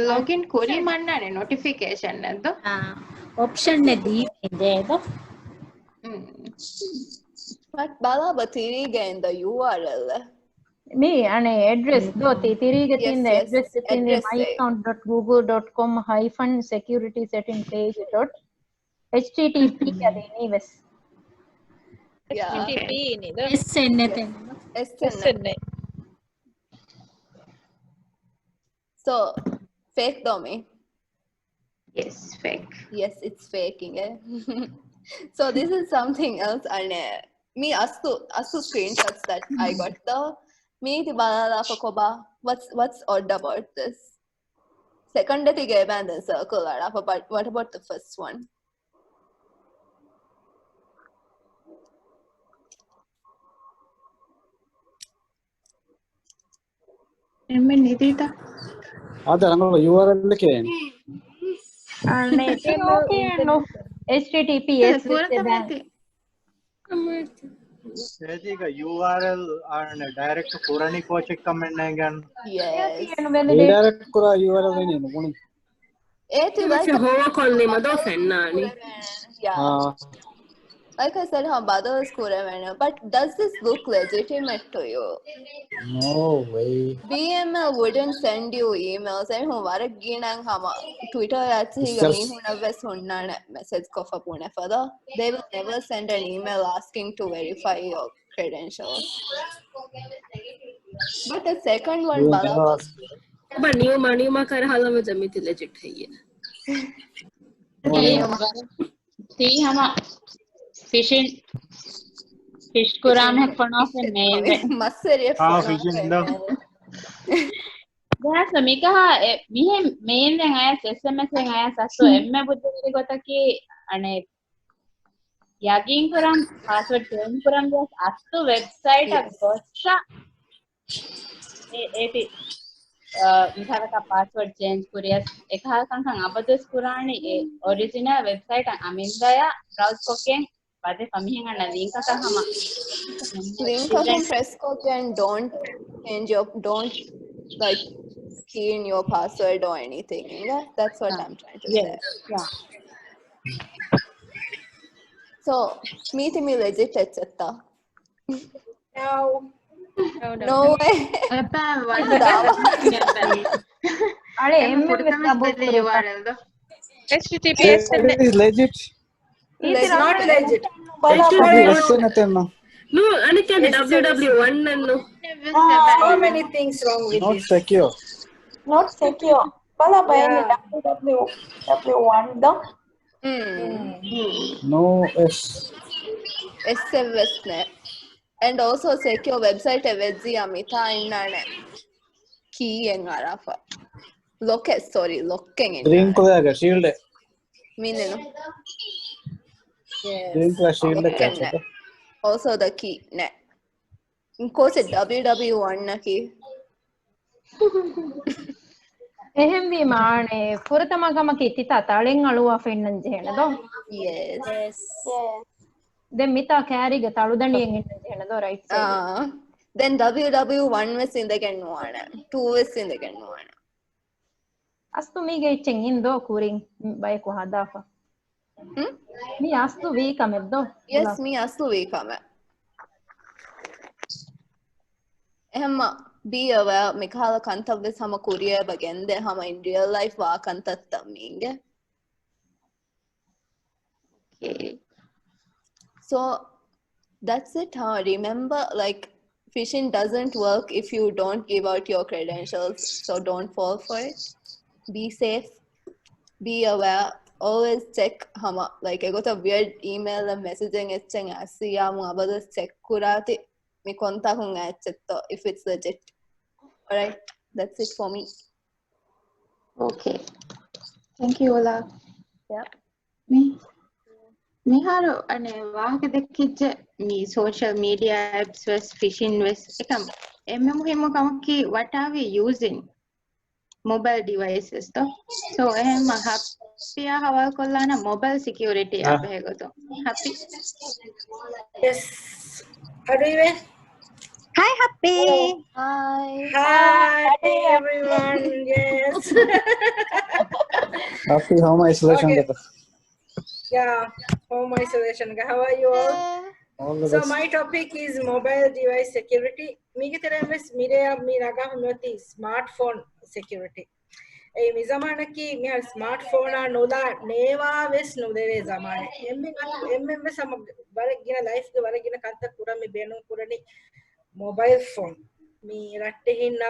Login kori mannane notification naddo. Option ne di dedo. But bala batiri in the URL. me ane address do tirige tinda Yes. address tinde Address myaccount.google.com-security setting page .http ade nives Yeah. HTTP ni do. SNN. SNN. So fake domain. Yes, fake. Yes, it's faking. So this is something else and me astu screenshots that I got though. Me the balala for koba. What's odd about this? Second day gave and then circle but what about the first one? Emme nidita. Ada rangalu URL ke ane okay no https Pura tamati. Sejika URL and direct Kurani coaching comment again. Yes. redirect kura URL ni nuguni. It is like Hoa kolli mado fennani. yeah. Like I said, Bada is Kuravana, but does this look legitimate to you? No way. BML wouldn't send you emails and Twitter message further. They will never send an email asking to verify your credentials. But the second one, Bala, But new money makar hala mein jamiti legit hai ye. See hama fishing fish kuram है पढ़ना से mail में Masari fishing da. දැන් සමිකා මිහෙ mail දැන් අය SMS එකෙන් අය සස්සෝ එම්ම බුද්ධිලි ගොතකි අනේ යගින් කරම් පාස්වර්ඩ් චේන්ජ් කරම් දැස් අස්තු වෙබ්සයිට් එක ගොස්සා ඒටි මිසාරක පාස්වර්ඩ් චේන්ජ් කුරියස් එකහල් කංකන් අබදස් කුරානි ඒ ඔරිජිනල් වෙබ්සයිට් අමින්දය බ්‍රවුස් කොකෙන් Pade pamihen anna link aka hama. Link akam press copy and don't like key in your password or anything. Yeah? That's what I'm trying to say. Yeah. So, meet me legit etc. No. No way. Ale emme URL do. HTTPS It is legit. It's not legit. No, Anika, www1 and so many things wrong with Not this. secure. Not secure. Bala bayani www1 da. No S. SFSnet. And also secure website evedzi amita innane. Key en arafa. Locken Green color shield. Minenu. Green color shield Locken net. Also the key net. Inkoche www1 na key. එහෙම වීම ආනේ පුරතමගම කිතිතා තලෙන් aluwa ෆෙන්නන් ජේනදෝ Yes. දැන් මිතා කෑරිග තලුදණියෙන් එන්න ජේනදෝ right side Then www1 was in the gennuana. 2 was in the gennuana. අස්තු මීගේ ඉච්චෙන් ඉන්දෝ කුරින් බයකු හදාෆා මී අස්තු වී කමෙද්දෝ Yes, me asu we come. Emma, be aware, Mikhala Kantavis Hama Korea again, the Hama in real life wa Kantataming. Okay. So that's it, huh? Remember, like, phishing doesn't work if you don't give out your credentials, so don't fall for it. Be safe, be aware, always check Hama. Like, I got a weird email and messaging etching asiyamu abada check kurati. Me kontakung etchetto if it's legit. Alright, that's it for me. Okay. Thank you, Ola. Yeah. Miharu, ane waage dekkijje me social media apps was phishing was ekam emmemu hemu kamaki what are we using mobile devices to so ehma happiya hawal kollana mobile security app hegoto happy Yes. Arive. Hi, Happy. Hi everyone. Yes. Happy home isolation. Okay. Yeah, home isolation. How are you all? All the So best. my topic is mobile device security. Mige teremes mireya mi raga humoti smartphone security. Ei mi zamana ki mi smartphone nola neva ves no deve zamane. Emme sam baragina life ge baragina kanta kura mi benu kurani mobile phone. Mi ratte hinna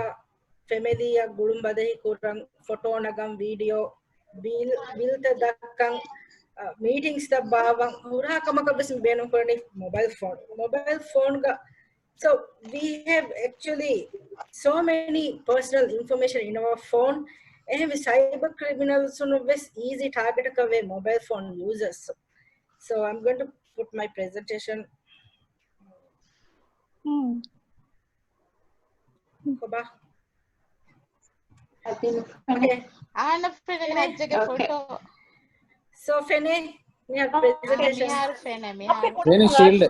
family ya gulum badahi kurang photo nagam video bill ta dakkan meetings the bawang hura kamaka bes benu kurani mobile phone ga so we have actually so many personal information in our phone and cyber criminals no bes easy target ka we mobile phone users so I'm going to put my presentation Koba okay Ana Fene Hajjage photo. So Fene we have presentation Mihar. Any shield.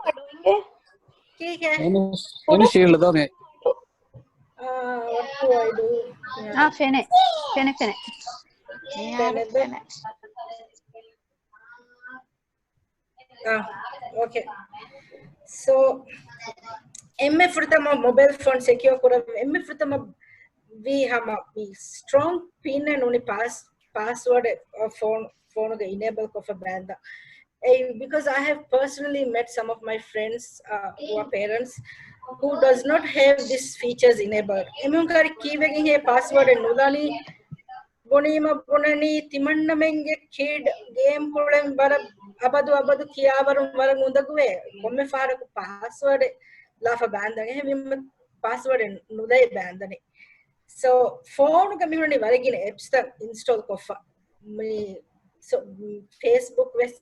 ठीक है Any shield दो मैं. what do I do Fene. Okay so MF for the mobile phone secure kora MF for the we have a strong pin and only password of phone enable of a band because I have personally met some of my friends who are parents who does not have these features enabled emungari keywagging a password and nulani bonima bonani timanna menge kid game problem bara abadu kiyavarum varam undaguve komme faraku password lafa bandane hemim password nudai bandane so phone ga mihuni varagina apps ta install kofa me so Facebook ves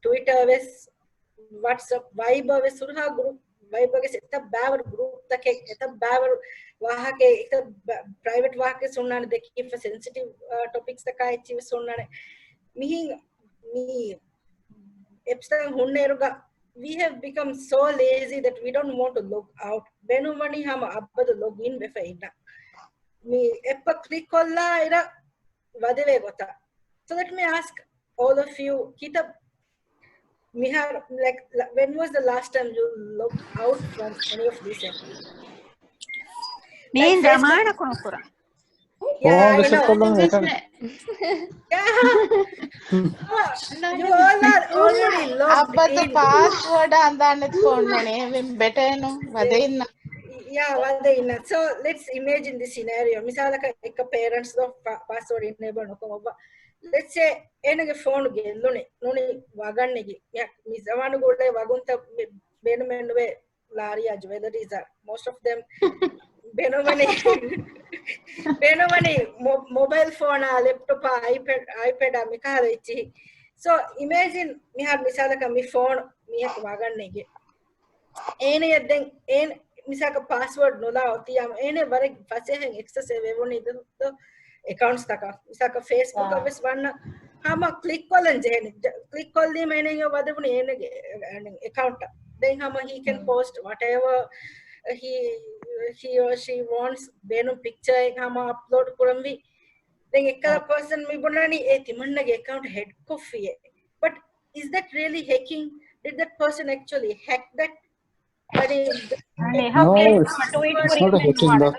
Twitter ves WhatsApp Viber ves surha group Viber ge eta baver group take eta baver wahake eta private wahake sunnane dekki for sensitive topics ta kai chi sunnane mi apps ta hunneruga we have become so lazy that we don't want to log out. Benumani hama abbadu log in befa inna. Me eppa click kolla ira vadeve gota. So let me ask all of you, kita Mihar, like when was the last time you logged out from any of these apps? මේ Like ගමාන Facebook. කොනකුරා Yeah, I visit know. kollama ekak. Yeah. You all are already logged අබ්බතු in. Password හදාන්න ඕනේ. එහෙනම් better එනු වදේ ඉන්න. Yeah, vada inna. So let's imagine this scenario. Misalaka ekka parents do password enable nokoma. Let's say enage phone gellune noni wagannege. Yeah, misawanu gole wagunta benumenwe lariya jewelries are most of them benumani mobile phone laptop ipad mikala ichi. So imagine mihar misalaka mi phone miyak wagannege. Ene yedden en misaka password nola otiyam ene bare fasehen access evoni the accounts taka misaka Facebook aves wanna hama click kollen jehni click kolli mene yo wadebuni ene account then hama he can post whatever he or she wants benu picture hama upload kurambi then ekkala person mi bonani e timannage account head coffee. But is that really hacking? Did that person actually hack that? No, it's not a hacking though.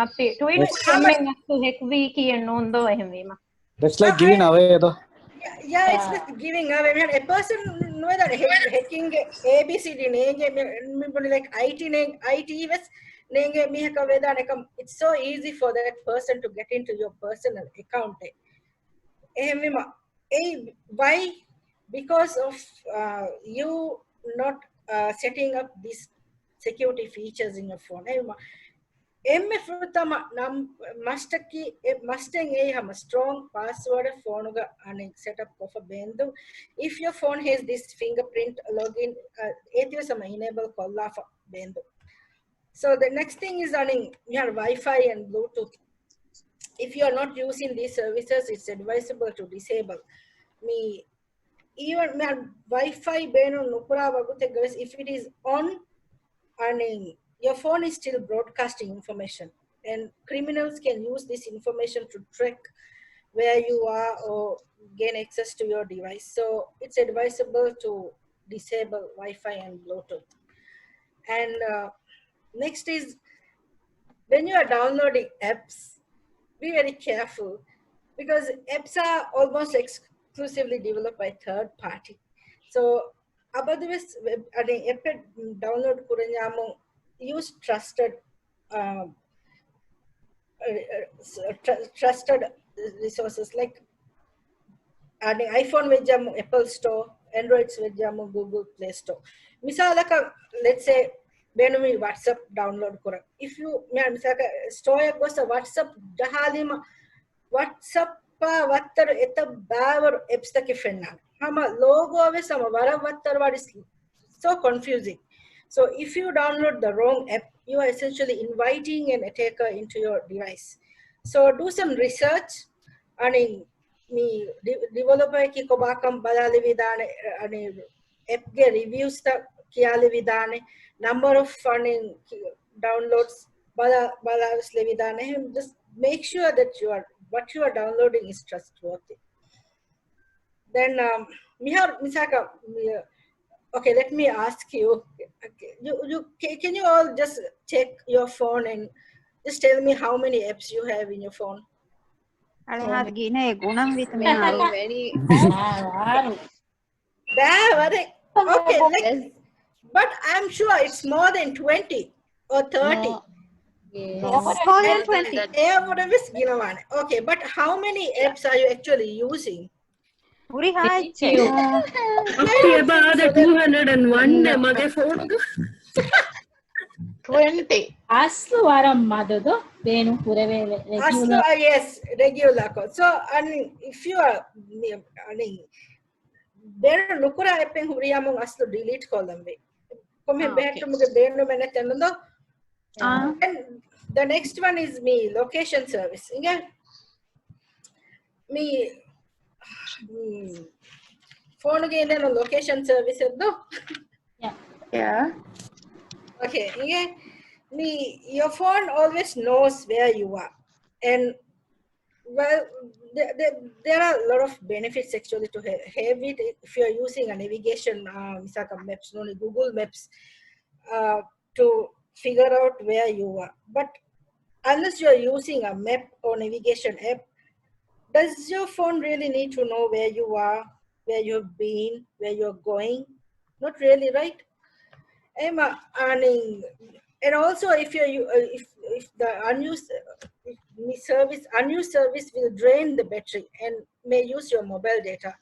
අපි tweet කරමින් අස්තු හෙක්වී කියන නෝන්දෝ එහෙම වීම. That's like giving away though. Yeah, it's like giving away. I mean, a person know that hacking ABCD nenge like IT was nenge mihaka veda nekam. It's so easy for that person to get into your personal account. Why? Because of you not setting up these security features in your phone. MF tama nam mustang a strong password phone ga setup of a bendu. If your phone has this fingerprint login, enable kolla for bendu. So the next thing is running your Wi-Fi and Bluetooth. If you are not using these services, it's advisable to disable. Even Wi-Fi beno nupura vagute guys, if it is on and your phone is still broadcasting information, and criminals can use this information to track where you are or gain access to your device. So it's advisable to disable Wi-Fi and Bluetooth. And next is when you are downloading apps, be very careful because apps are almost exclusively developed by third party. So abadwes app download kuranyamu use trusted resources like adding iPhone vejjamu Apple Store, Androids vejjamu Google Play Store. Misalaka let's say benumi WhatsApp download kora. If you misalaka store goes WhatsApp jahalima WhatsApp wattar eta baver apps take fenna. Hama logo ave sama vara wattar what is so confusing. So if you download the wrong app, you are essentially inviting an attacker into your device. So do some research. Ani me developer ki ko bakam badali vidane ani app ge reviews ta kiyali vidane number of funding downloads balavis le vidane. Just make sure that what you are downloading is trustworthy. Then misaka okay, let me ask you. Can you all just check your phone and just tell me how many apps you have in your phone? very okay, but I'm sure it's more than 20 or 30. more than 20. Okay, but how many apps are you actually using? Puri hai After about 201 mage phone 20. Aslu varam madado benu purave regular. Yes, regular. So if you are there lukura app en huriyamu aslu delete kolambe. Komme behattu muge benu mena tennando. And the next one is me location service. Inga me phone ge indena location service eddo Yeah. Okay, yeah. Your phone always knows where you are. And well, there are a lot of benefits actually to have it if you're using a navigation, Misaka Maps, no, Google Maps, to figure out where you are. But unless you're using a map or navigation app, does your phone really need to know where you are, where you've been, where you're going? Not really, right? Emma, and also if if the unused service will drain the battery and may use your mobile data,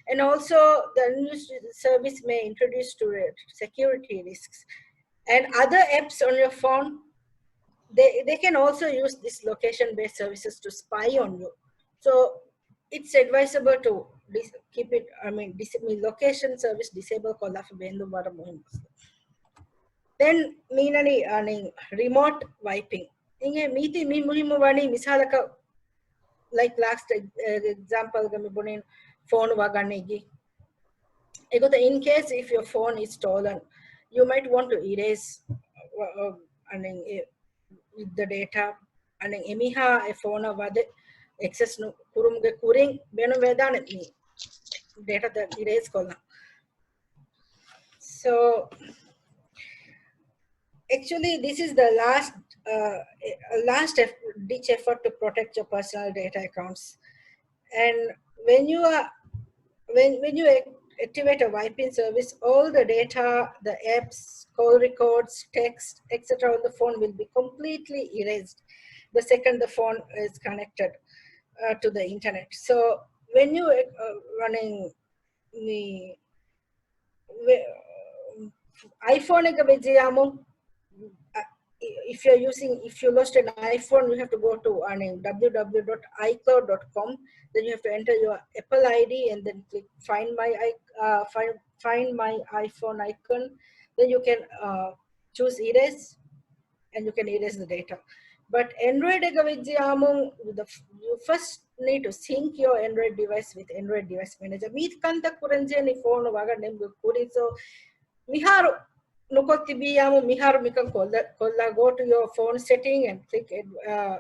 and also the unused service may introduce to security risks, and other apps on your phone, they can also use this location-based services to spy on you. So it's advisable to keep it. Location service disable kolla bendu vara muhim. Then meanani remote wiping. Inge meeti mi muhimu wani misalaka like last example gami bonin phone waganegi. Egota in case if your phone is stolen, you might want to erase with the data and emiha a phone wade access no kurumge kuring beno vedane ni data that erase kolla. So actually, this is the last ditch effort to protect your personal data accounts. And when you activate a wiping service, all the data, the apps, call records, text, etc. on the phone will be completely erased the second the phone is connected to the internet. So when you running the iPhone if you lost an iPhone, you have to go to www.icloud.com. Then you have to enter your Apple ID and then click find my iPhone icon. Then you can choose erase, and you can erase the data. But Android you first need to sync your Android device with Android Device Manager. Meet kanta kuranjeni phone waga nemgu kuri. So miharu go to your phone setting and click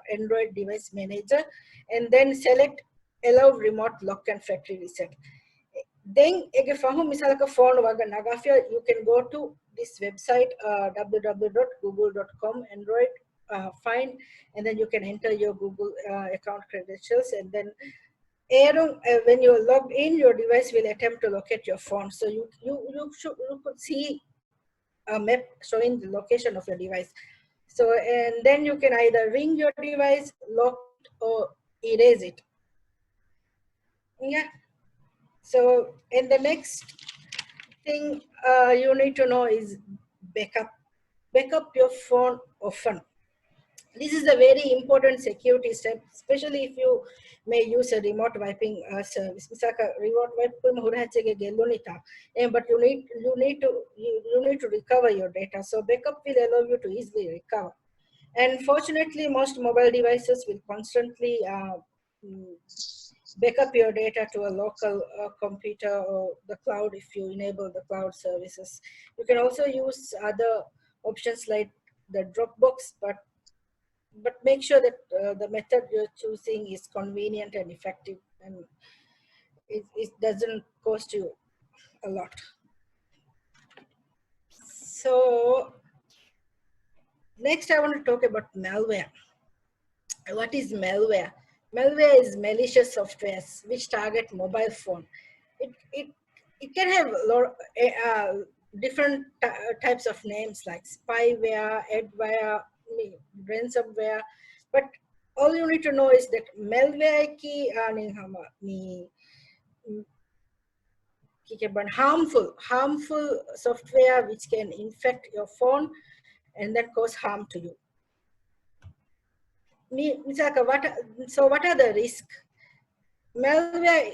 Android Device Manager, and then select allow remote lock and factory reset. Then phone you can go to this website www.google.com Android find, and then you can enter your Google account credentials, and then when you're logged in, your device will attempt to locate your phone. So you could see a map showing the location of your device. So, and then you can either ring your device, lock it, or erase it. Yeah. So, and the next thing you need to know is backup. Backup your phone often. This is a very important security step, especially if you may use a remote wiping service. Remote but you need to recover your data. So backup will allow you to easily recover. And fortunately, most mobile devices will constantly backup your data to a local computer or the cloud if you enable the cloud services. You can also use other options like the Dropbox, but make sure that the method you're choosing is convenient and effective, and it doesn't cost you a lot. So next I want to talk about malware. What is malware? Malware is malicious softwares which target mobile phone. It can have a lot different types of names like spyware, adware, ransomware, but all you need to know is that malware ki harmful software which can infect your phone and then cause harm to you. So what are the risks? Malware,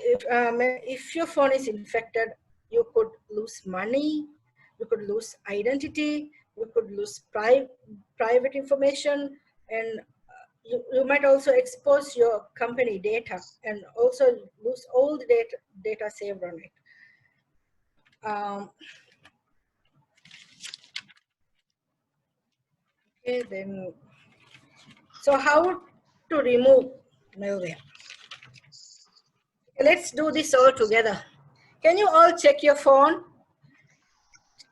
if your phone is infected, you could lose money, you could lose identity, you could lose private information, and you might also expose your company data and also lose all the data saved on it. Okay, then, so how to remove malware? Let's do this all together. Can you all check your phone?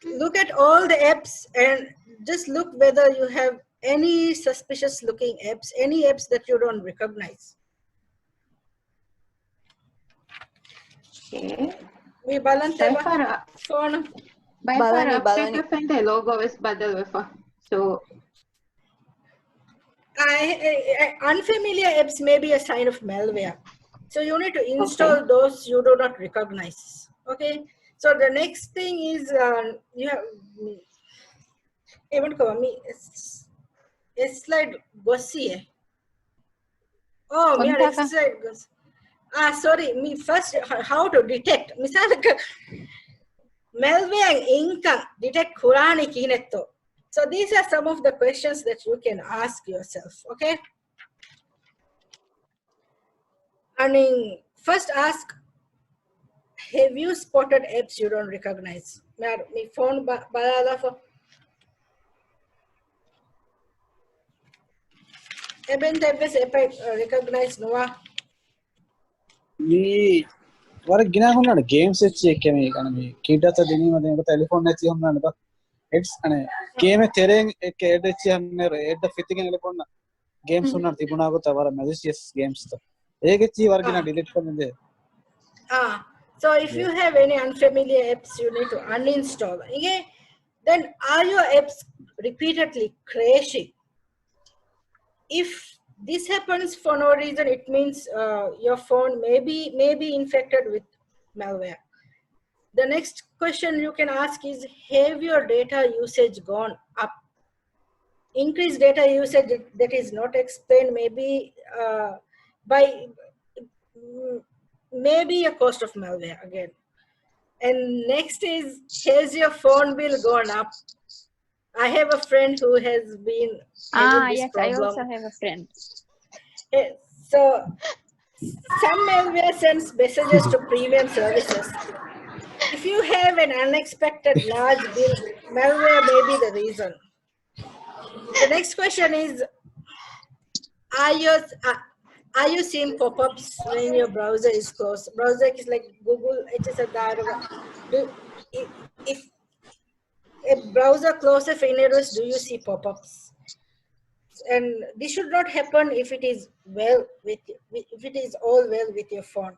Look at all the apps and just look whether you have any suspicious looking apps, any apps that you don't recognize. Okay. We balance By far, phone. by far, update and the logo is badal wefa. So, unfamiliar apps may be a sign of malware. So you need to install those you do not recognize. Okay. So the next thing is you have even cover me. Slide gossi. Oh, me slide goss. Sorry. Me first how to detect. Misalaka malware inka detect kurani kinetto. So these are some of the questions that you can ask yourself. Okay. And first ask, have you spotted apps you don't recognize? My phone balala for even apps recognize Noah. Me, what gina hona games check kemi kana me kita sa dini made ko telephone ne chi hona to it's ane game tereng ek ed chi hanne ed fitting telephone games hona tibuna ko tawara malicious games to ege chi war gina delete karne. So if you have any unfamiliar apps, you need to uninstall. Okay? Then are your apps repeatedly crashing? If this happens for no reason, it means your phone may be infected with malware. The next question you can ask is, have your data usage gone up? Increased data usage that is not explained maybe by maybe a cost of malware again. And next is, has your phone bill gone up? I have a friend who has been having this yes, problem. I also have a friend. So some malware sends messages to premium services. If you have an unexpected large bill, malware may be the reason. The next question is, are you seeing pop-ups when your browser is closed? Browser is like Google, if a browser closes in errors, do you see pop-ups? And this should not happen if it is all well with your phone.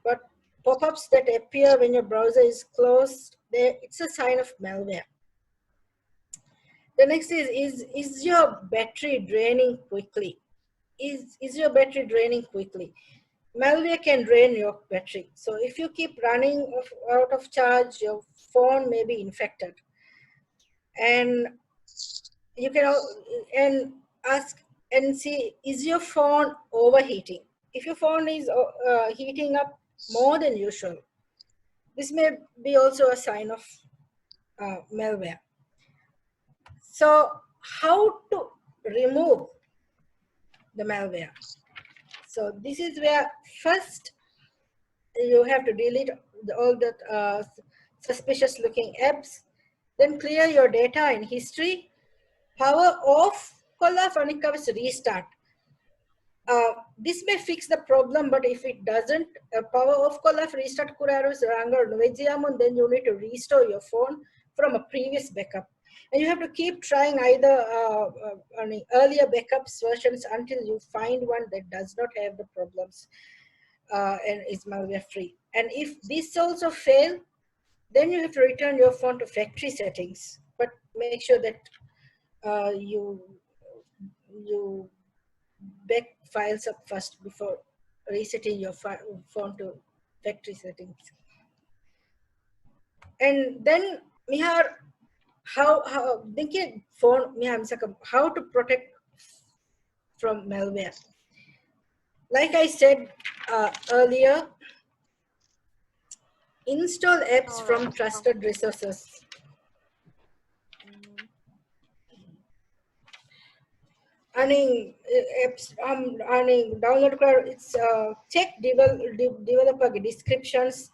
But pop-ups that appear when your browser is closed, it's a sign of malware. The next is your battery draining quickly? Is your battery draining quickly? Malware can drain your battery. So if you keep running out of charge, your phone may be infected. And you can ask and see, is your phone overheating? If your phone is heating up more than usual, this may be also a sign of malware. So how to remove the malware? So this is where first you have to delete all the suspicious looking apps, then clear your data and history, power off, restart. This may fix the problem, but if it doesn't, power off restart then you need to restore your phone from a previous backup. And you have to keep trying either earlier backups versions until you find one that does not have the problems and is malware free. And if this also fails, then you have to return your phone to factory settings. But make sure that you back files up first before resetting your phone to factory settings. And then Mihar, how to protect from malware? Like I said earlier, install apps from trusted resources. Apps download it's check developer descriptions.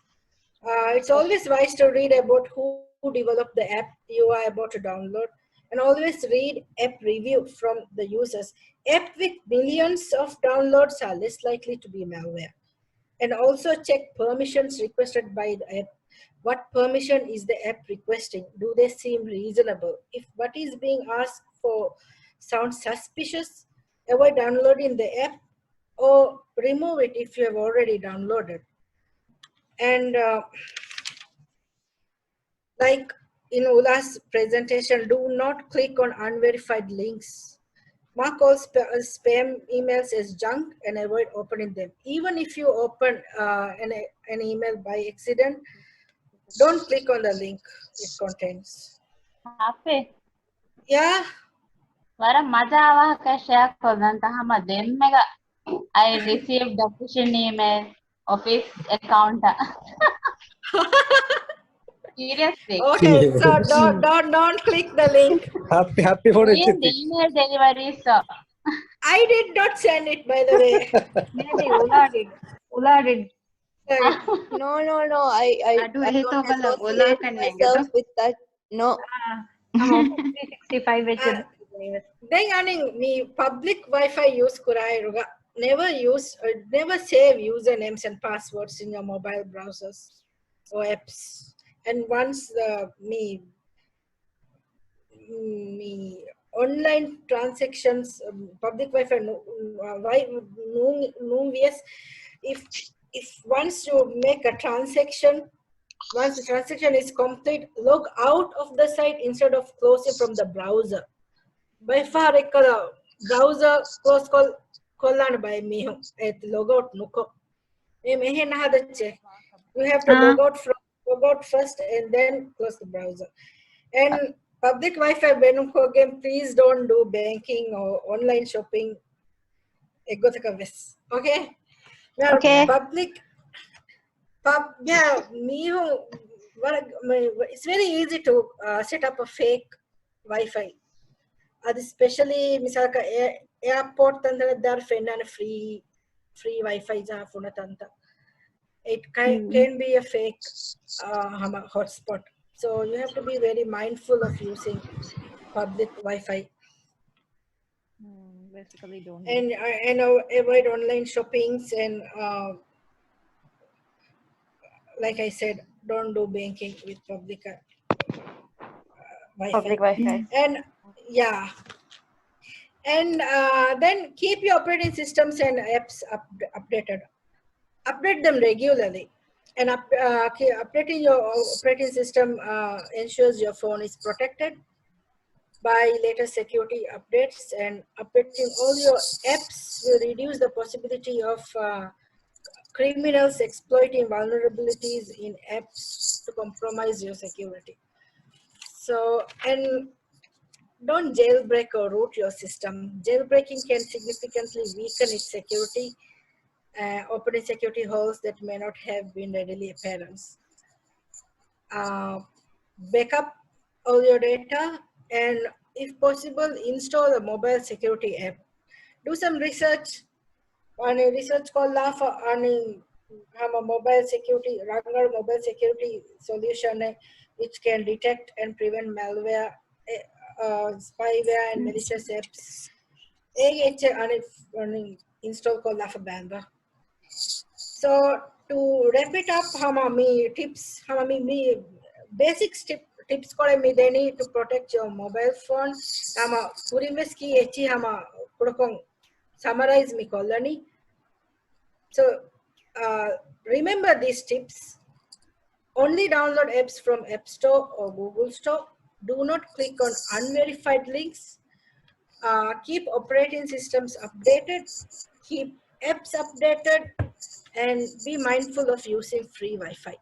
It's always wise to read about who developed the app you are about to download. And always read app review from the users. App with millions of downloads are less likely to be malware. And also check permissions requested by the app. What permission is the app requesting? Do they seem reasonable? If what is being asked for sounds suspicious, avoid downloading the app or remove it if you have already downloaded. And like in Ula's presentation, do not click on unverified links. Mark all spam emails as junk and avoid opening them. Even if you open an email by accident, don't click on the link it contains. Happy. Yeah. Vara maja ka share kodan tahama dem mega. I received the phishing email office account. Seriously. Okay, so don't click the link. Happy for Doing it. the email delivery, so. I did not send it, by the way. Maybe Ula did. Ula did. No. I don't associate myself with that. No. 365 then aning me public Wi-Fi use kurairuga. Never save usernames and passwords in your mobile browsers or apps. And once me online transactions, public Wi-Fi, if once you make a transaction, once the transaction is complete, log out of the site instead of closing from the browser. By far, browser close call by me at logout nuko. You have to log out first and then close the browser. And public Wi-Fi again, please don't do banking or online shopping. Okay? Now, Okay. It's very easy to set up a fake Wi-Fi. Especially misalka airport tandar free Wi-Fi it can be a fake hotspot. So you have to be very mindful of using public Wi-Fi. Basically don't. And avoid online shoppings and like I said, don't do banking with public Wi-Fi. Public Wi-Fi. And yeah. And then keep your operating systems and apps updated. Update them regularly. And updating your operating system ensures your phone is protected by latest security updates, and updating all your apps will reduce the possibility of criminals exploiting vulnerabilities in apps to compromise your security. So, and don't jailbreak or root your system. Jailbreaking can significantly weaken its security, opening security holes that may not have been readily apparent. Backup all your data, and if possible, install a mobile security app. Do some research on a research called on a mobile security, Rangar mobile security solution which can detect and prevent malware, spyware, and malicious apps. Install called Banda. So to wrap it up, basic tips to protect your mobile phone. Summarize me kolani. So remember these tips. Only download apps from App Store or Google Store. Do not click on unverified links. Keep operating systems updated. Keep apps updated. And be mindful of using free Wi-Fi.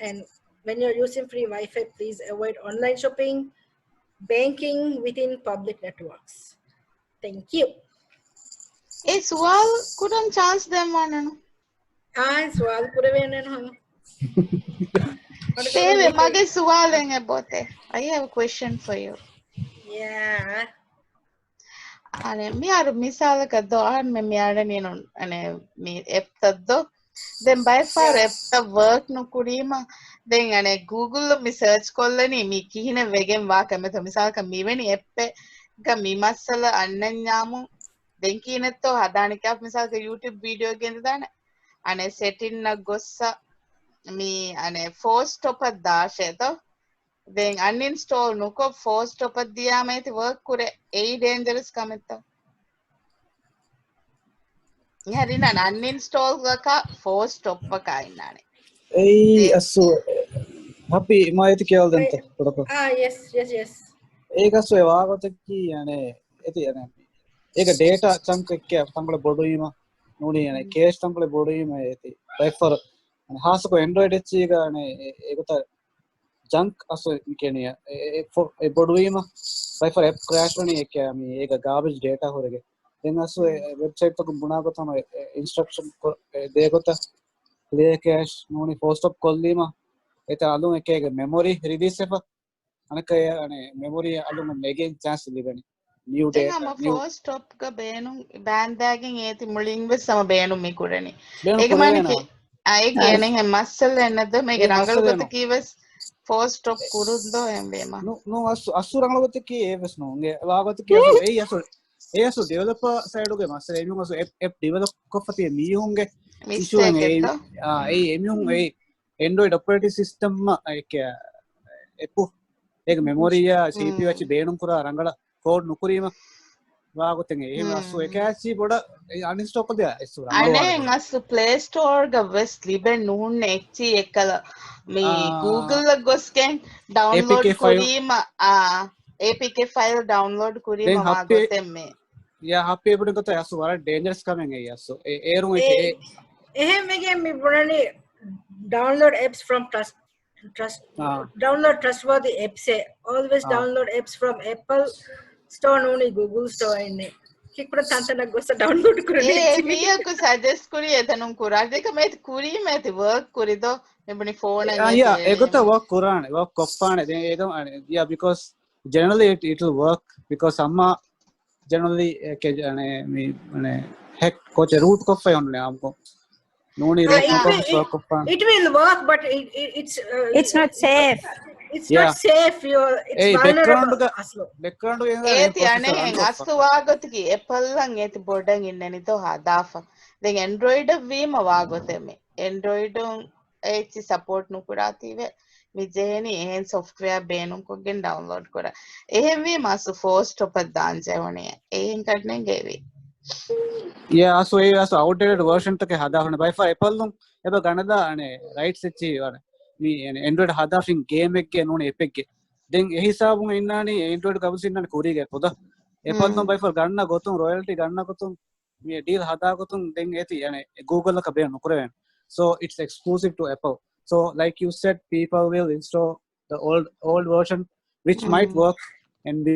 And when you're using free Wi-Fi, please avoid online shopping, banking within public networks. Thank you. Sual couldn't chance them on. Sual couldn't. I have a question for you. Yeah. Me are misal kado me miara nino me eptado then by far the work no kurima then ane Google lo mi search kollani mi kihine wegen wa kametho misaka miweni eppe ga mi masala annanyamu then kinetto hadanikak misaka YouTube video ගෙන්ද දාන ane setting na gossa mi ane force stop දාශේතෝ then uninstall nuko force stop diyama iti work kure ei dangerous kametta ihari na uninstall ka force stop ka innane ei asu happy maayati kiyal denta kodako yes ඒක අසු ඒ වාගත කි යන්නේ ඇති යන්නේ ඒක data chunk එක තංගල බොඩු වීම නෝනි යන්නේ cache තංගල බොඩු වීම ඇති for හාසක android එක ගානේ ඒකත junk අසු කියන්නේ ඒ බොඩු වීම for app crash වනේ එක මේ ඒක garbage data හොරගේ දැන් අසු website එක බුණාක තමයි instruction දෙයකට clear cache නෝනි force stop කොල්ලීම ඒත අලුම එක memory release එක අනක අනේ memory අලුම මේකෙන් chance ලිබෙන new data ama force stop ka beenum band dagen eti muling ve sama beenum mi kurani ege manike ay genen he massal ennada mege rangal gotta kiwes force stop kurundo embema no asu rangal gotta ki eves no nge wagotta ki asu ei asu developer side uge massal emi asu app develop koffati mi hunge issue ei emi hun ei android operating system ek epu ඒක මෙමොරිය CPU ඇච් බේනුම් කරා රංගල code නුකුරීම වාගොතෙන් එහෙම අස්සු එක ඇචි පොඩ uninstall කරලා ඉස්සු අනේ අස්සු play store ga wes liben nuun එච්චි එකල මේ Google ගොස්කෙන් download kuරීම APK file download kuරීම වාගොතෙන් මේ යා happy එපුඩ කොට අස්සු වල dangerous කමෙන් ඒ අස්සු ඒරුම් එක එහෙම මේකේ මේ පුරානේ download apps from download trustworthy apps always download apps from Apple store only Google store inne kikura tantana gosa download kurani miya ko suggest kuri edanum kura deka met kuri met work kurido ebuni phone yeah egota work kurane work koppane then edam yeah because generally it will work because amma generally me hack coach root koffa onne amko noni it will work but it's not safe it's not safe it's vulnerable background eti ane astu wagotki apple lan eti bodan inneni to hadafa then android vima wagoteme android eti support nukurative mi jeheni ehen software beenum kogen download kora ehen vi masu force stop danje hone ehen kadnen gevi yeah so A අස outdated version එක හදාගන්න by for apple නම් එබ ගණදා අනේ rights එච්චි වර මේ android හදාෆින් game එකේ නෝනේ app එකේ දැන් ඒ හිසාබුන් ඉන්නානේ android කවුසින්නනේ කුරීගේ පොද apple නම් by for ගන්න ගොතුන් royalty ගන්න ගොතුන් මේ deal හදා ගොතුන් දැන් ඇති අනේ google එක බේන නොකරවෙන so it's exclusive to apple so like you said people will install the old version which might work and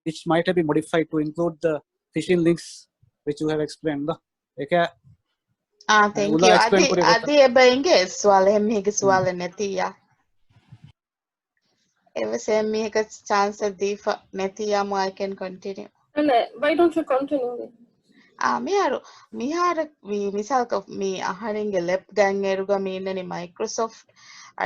which might have been modified to include the phishing links which you have explained eka thank you adi ebainge swale hemige swale netiya evase hemige chance difa netiya mo I can continue why don't you continue mihara misalka mi aharinge lep gang eruga mi innani Microsoft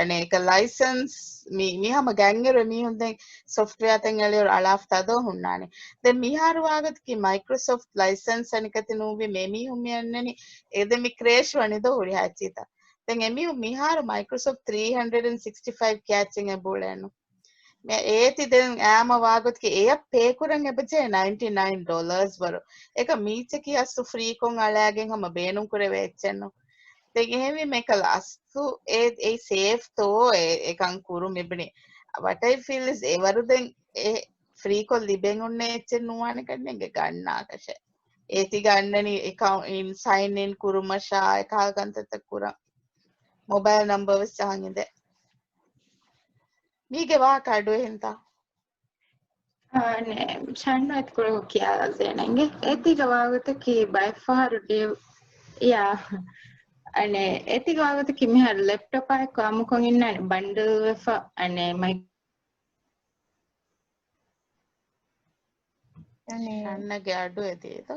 aneka license mihama gangero mihun den software ten eliyor alafta do hunnani den miharu wagat ki Microsoft license anikati nubi me mihun miyannani ede mi crash wani do huri hachita den emi miharu Microsoft 365 catching e bulenu me eti den ama wagat ki eya pay kuran ebaje $99 waru eka meech ki asu free kon alagen hama beenum kure vechenno ತೆಗೆವಿ ಮೇಕಲ ಅಷ್ಟು ಏ safe ತೋ ಏಕಂ ಕುರು ಮೆಬನಿ what I feel is evaruden e free ko liben unne echen nuwane kannenge ganna kashe eti gannani account in sign in kurumasha eka gantata kura mobile number was changinde mige wa kadu henta ne shanna etkuru kiyala denenge etiga wagata ki by far yeah ane etiga wagata ki me laptop ay ko amukon inna bundle wefa ane my annage adu edeto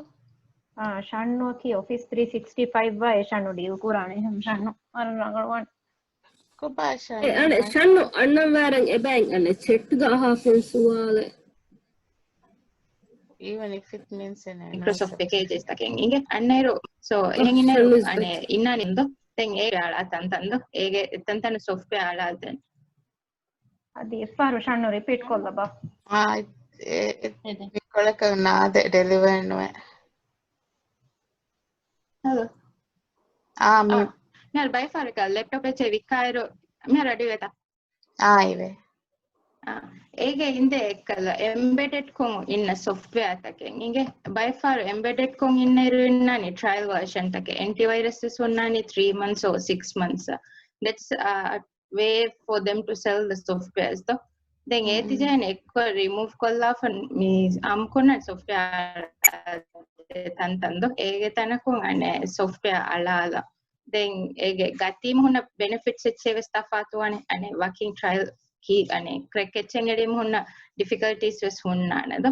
Shanno ki Office 365 wa Shanno deal kurane hem Shanno ar rangalwan ko basha ane Shanno annan waran ebang ane chet ga hafen suwale even if it means in a Microsoft packages taken inge annero so ehingine ane innanindo then ege ala tantando ege tantana software ala den adi faru Shanno repeat kolla ba Nicolaka nade deliver no hello me nel by far ka laptop eche vikkairo me ready weta ive ege inde ekkala embedded kon inna software taken inge by far embedded kon inna irunani trial version take antivirus sonnani 3 months or 6 months that's a way for them to sell the softwares though then eti jane ekko remove kolla fan me am konna software tantando ege tanakon ane software ala then ege gatim huna benefits echeve stuff atuane ane working trial ki ane crack etchen edim huna difficulties wes hunna nado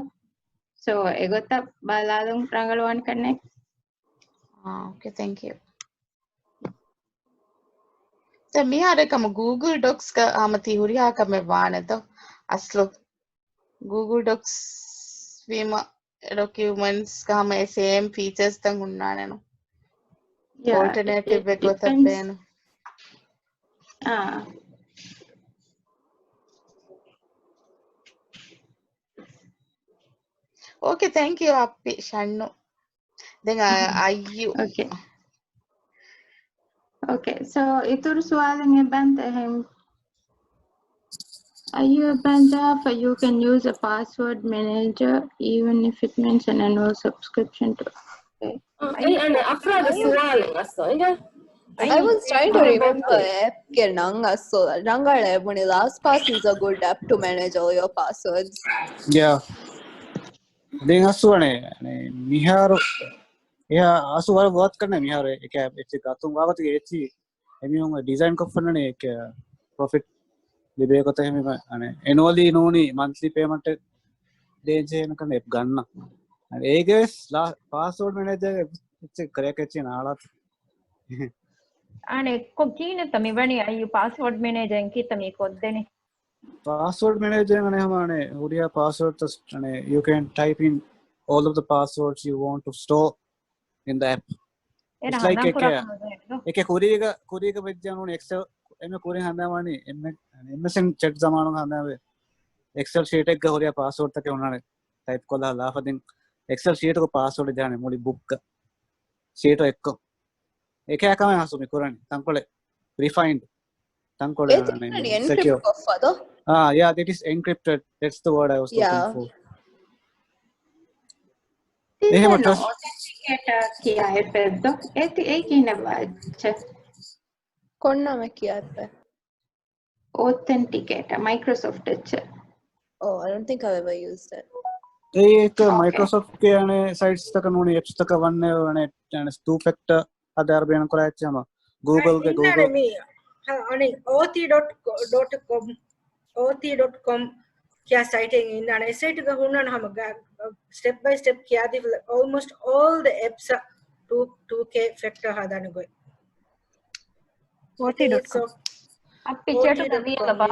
so egota balalum rangalwan kanne okay thank you the me hare kam Google Docs ka amati huriya kam wane to aslo Google Docs vima documents ka me same features tan hunnane no alternative egota pen okay thank you appi Shanno then you okay so itur sualan ebante hem are you a Punjab or you can use a password manager even if it means an annual subscription to I was trying to remember app ke nanga so rangale buni LastPass is a good app to manage all your passwords. Yeah. Then aswane miharo ya asu war work karna miharo ek app eche gatum wagat echi emi on design ko fanane ek profit libe ko te me ane annually noni monthly payment deje enakan app ganna ane ege password manager eche crack eche nala ane ko kine tami bani ayu password manager en kitami koddene password manager ane hamane uriya password ane you can type in all of the passwords you want to store in the app. It's like ek kuriga vejjanu excel emme kuri handamani MSN chat zamanu handame excel sheet ek horiya password take unane type kolla lafa din excel sheet ko password jane muli book sheet ekko eke akame hasumi kurani tankole refined tankole secure yeah that is encrypted that's the word I was looking for authenticator kiya epeddo eti ekine vacche konna me kiya epe authenticator Microsoft eche oh I don't think I've ever used it ek Microsoft ke ane sites taka noni apps taka wanne ane two factor adar bena korachama Google ke Google ane ot.com kya site in ane site ga hunna hama step by step kya di almost all the apps 2k factor hadane goy ot.com appi chat ga diyala ba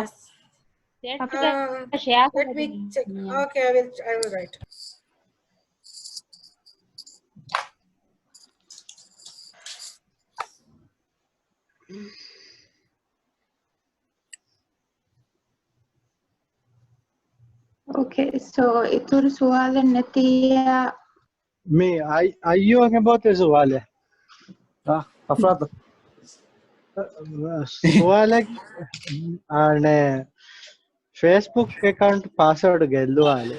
let me check okay I will write okay so itur sualan netiya me ayo about suwale afrad suwale ane Facebook account password ಗೆಲ್ಲುವಾಲೆ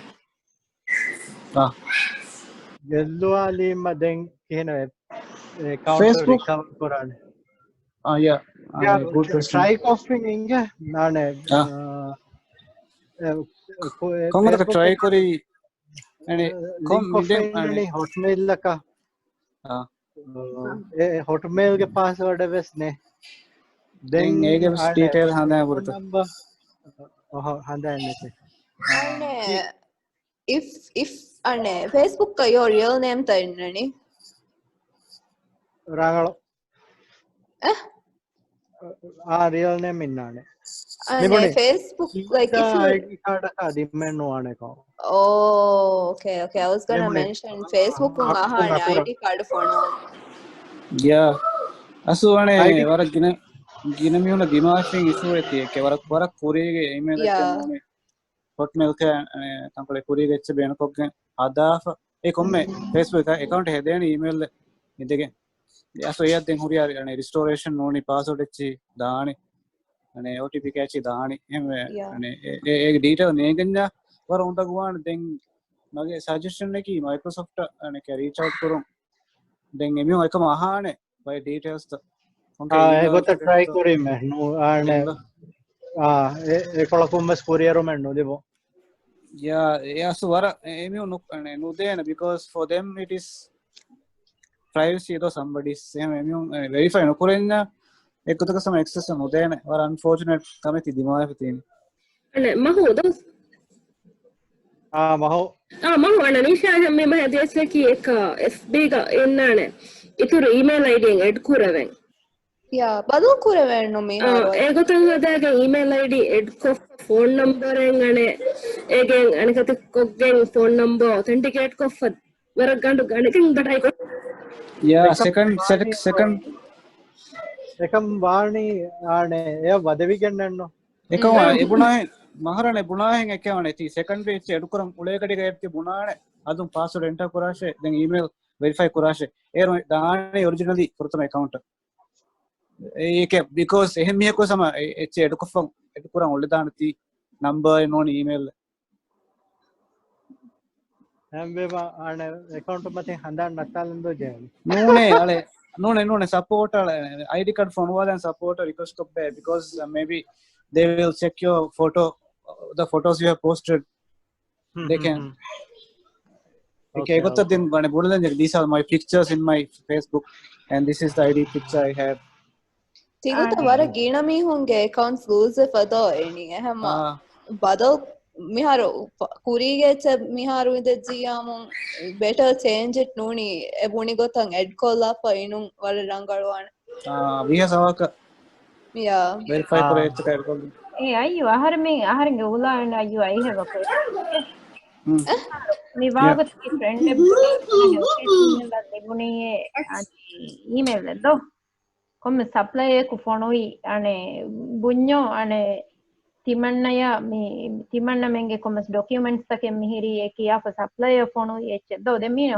ಗೆಲ್ಲುವಾಲಿ ಮದೆಂ ಏನು account Facebook recover ಕೊರಾನೆ yeah good try coughing inge nane konga try kori ane ane hotmail laka hotmail ge password vesne then ege detail handa burto number handa ennete ane if ane Facebook ka your real name ta innani Rangalo. Real name innane. Facebook like if you ID card dimmennu aneko. oh okay I was gonna Emune. mention Facebook ahane ID card phone yeah asuvane ID wara gina mihuna dimafin isu eti ke wara kurige email ekka yeah nune hotmail ka tankole kurige ecche benokoggen adafa e komme Facebook account hedeni email idegen aso eyadden huriyari ane restoration noni password ecchi daani ane OTP kachi daani emme yeah ane e detail negenya war onda guwan den mage suggestion eki Microsoft ane ke reach out kurun den emi ekama ahane by details ta onke email egota try kurime nu ane ekola kummes courier mennu debo. yeah so wara emi ane nu dena because for them it is privacy to somebody's emi verify no kurenna ekotaka sama access no dena war unfortunate kameti dimawa fitin ane mahuda maho mahu ana nisha me ma desle ki ek FB ga ennane itur email ID en add kuraven yeah badu kurevennu mi haru egotan hadaga email ID add ko phone number en ane egen anikati koggen phone number authenticate ko fad wara gandu ganikin batai ko yeah second ekam vaani ane e wadavi gennanno ekam ebunai maharane bunahen ekavane ti second page edukuram ulekadi gaetti bunane adum password enter kurashe then email verify kurashe ero daane originally purthama account eke because ehme ko sama eche edukufam edukuram ulle ti number non email hambema ane account mate handan natalendo jeni nune support ID card phone wala support request ko because maybe they will check your the photos you have posted they can okay got the din bane bolan these are my pictures in my Facebook and this is the ID picture I have tigota wara gina mi hunge accounts lose fado eni ehma badal miharu kurige che miharu ide jiyamun better change it nuni ebuni gotan add kolla fa inun wala rangalwana we has awaka yeah verify kore ech add kollu ayyo aharinge ulana ayyo I have a question mi wagat ki friend ebuni email leddo komme supply ku fonoi ane bunyo ane timannaya mi timanna menge komme documents take mihiri ekiya fa supply fonoi echdo demina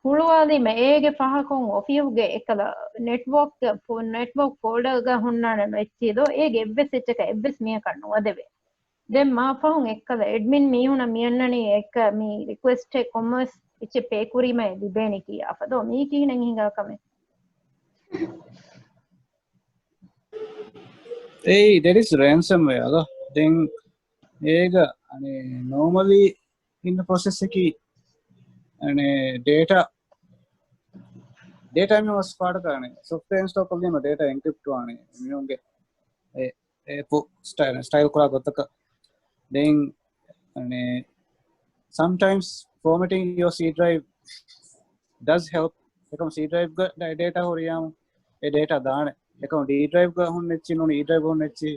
huluwali me ege fahakon ofiuge ekala network folder ga hunnana no echido ege ebbes echeka ebbes miya kannu adeve den ma fahun ekala admin mihuna miyannani ek mi request commerce eche pay kurima dibeni kiya fa do mi kinen hinga kame hey there is ransomware ado then ega ane normally in the process ki ane data me was part karane software install karne data encrypt aane minunge style kora gotaka then ane sometimes formatting your C drive does help ekam C drive ga data horiyam e data daane ekam D drive ga honnechi no E drive honnechi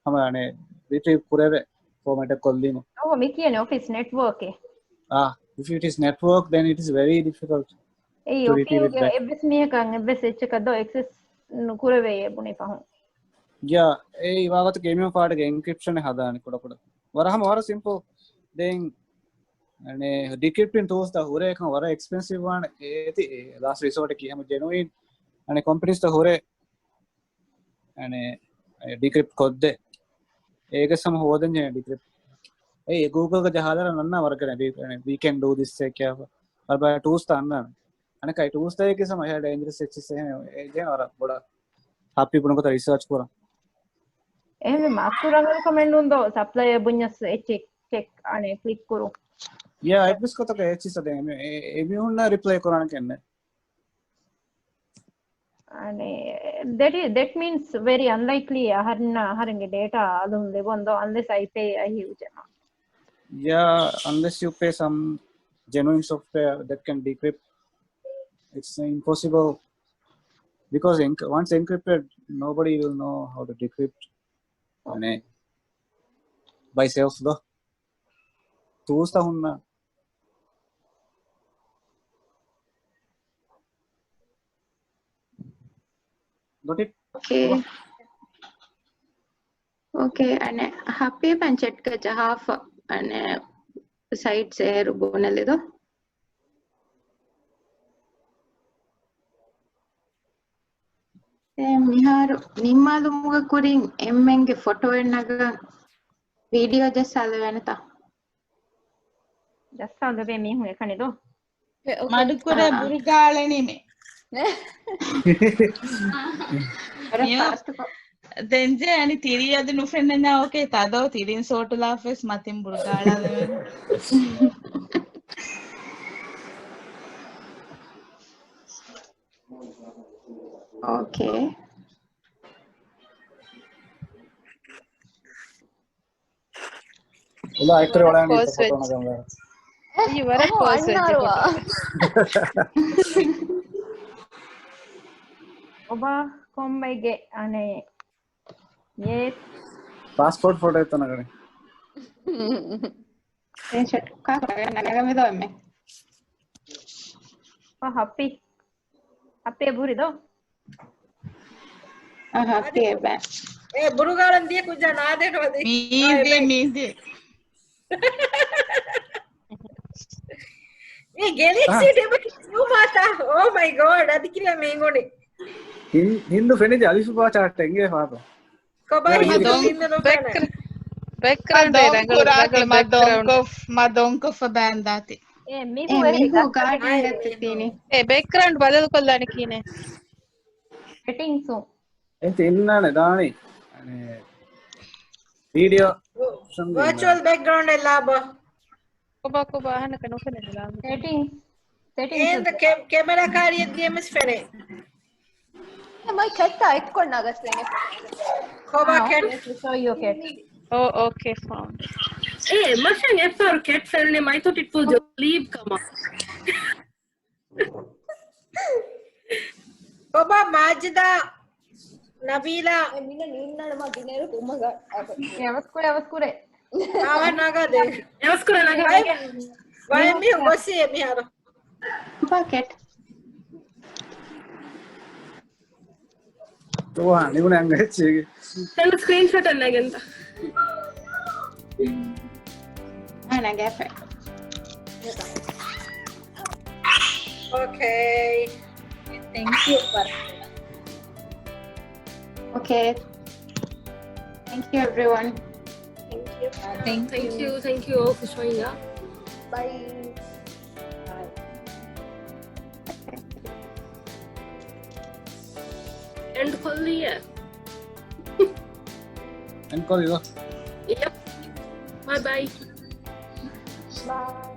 hamane retrieve kurave format kollimo me kiyane office network if it is network then it is very difficult to retrieve it back ebbes miyakan ebbes echeka do access kurave ebuni pahun yeah iwagata game part ge encryption hadani koda warahama wara simple then ane decrypting tools da hore kan wara expensive one eti last resort ki hama genuine ane companies da hore ane decrypt kodde ege sam hoden je decrypt Google ka jahadara nanna warkane we can do this kya par tools ta anna ane kai tools ta ke sam hai dangerous access hai je wara boda happy puno ko research kora ehme makuranga comment undo supply bunyas check ane click kuru yeah I was kota ke chisa de emi unna reply korana kenne ane that means very unlikely aharinge data adum lebondo unless I pay a huge amount yeah unless you pay some genuine software that can decrypt it's impossible because once encrypted, nobody will know how to decrypt by self though. Tools ta hunna. Got it? Okay. Okay, and happy panchet ka half and side se rubonalido. Miharu nimmalu muga kurin emmenge photo ennaga video just salwenata. Just salwe mi hu ekanido. Madukure burugaaleni me. Denje ani tiriyadu nufenna okay tado tirin sotula fes matin burgaala demen. Okay. Ula ekre walani photo na gamla. You were a person. Oba kombege ane ye passport photo etana gani. Screenshot ka nagamido emme. happy burido. Happy ba. Burugalan diye kuja na denwadi. Mindi. Galaxy table mata. Oh my god, adikiriya mengone. Hindu fenidi alifuba chat enge fato. Kobai background madonko fa bandati. Mihu garden tini. background badal kollani kine. Settings ente innane daani video virtual background ellaba. Koba ahana kanu fenela. settings and the camera kariya games fene. My cat ikkonna agasenge. Koba cat. show your cat. Oh, okay, found. Hey, Mashang FR cat file name. I thought it was your leave come up. Koba Majida Nabila. Mina ninnada ma dineru tumaga. Yavaskure. Awa nagade. Yavaskure nagade. Why me gosi mihara. Bucket. tuwa niguna anga hechige. Send a screenshot and again. Okay. Thank you. Okay. Thank you, everyone. Thank you. Thank you all for showing up. Bye. End call liya. End call ido. Yep. Bye bye. Bye.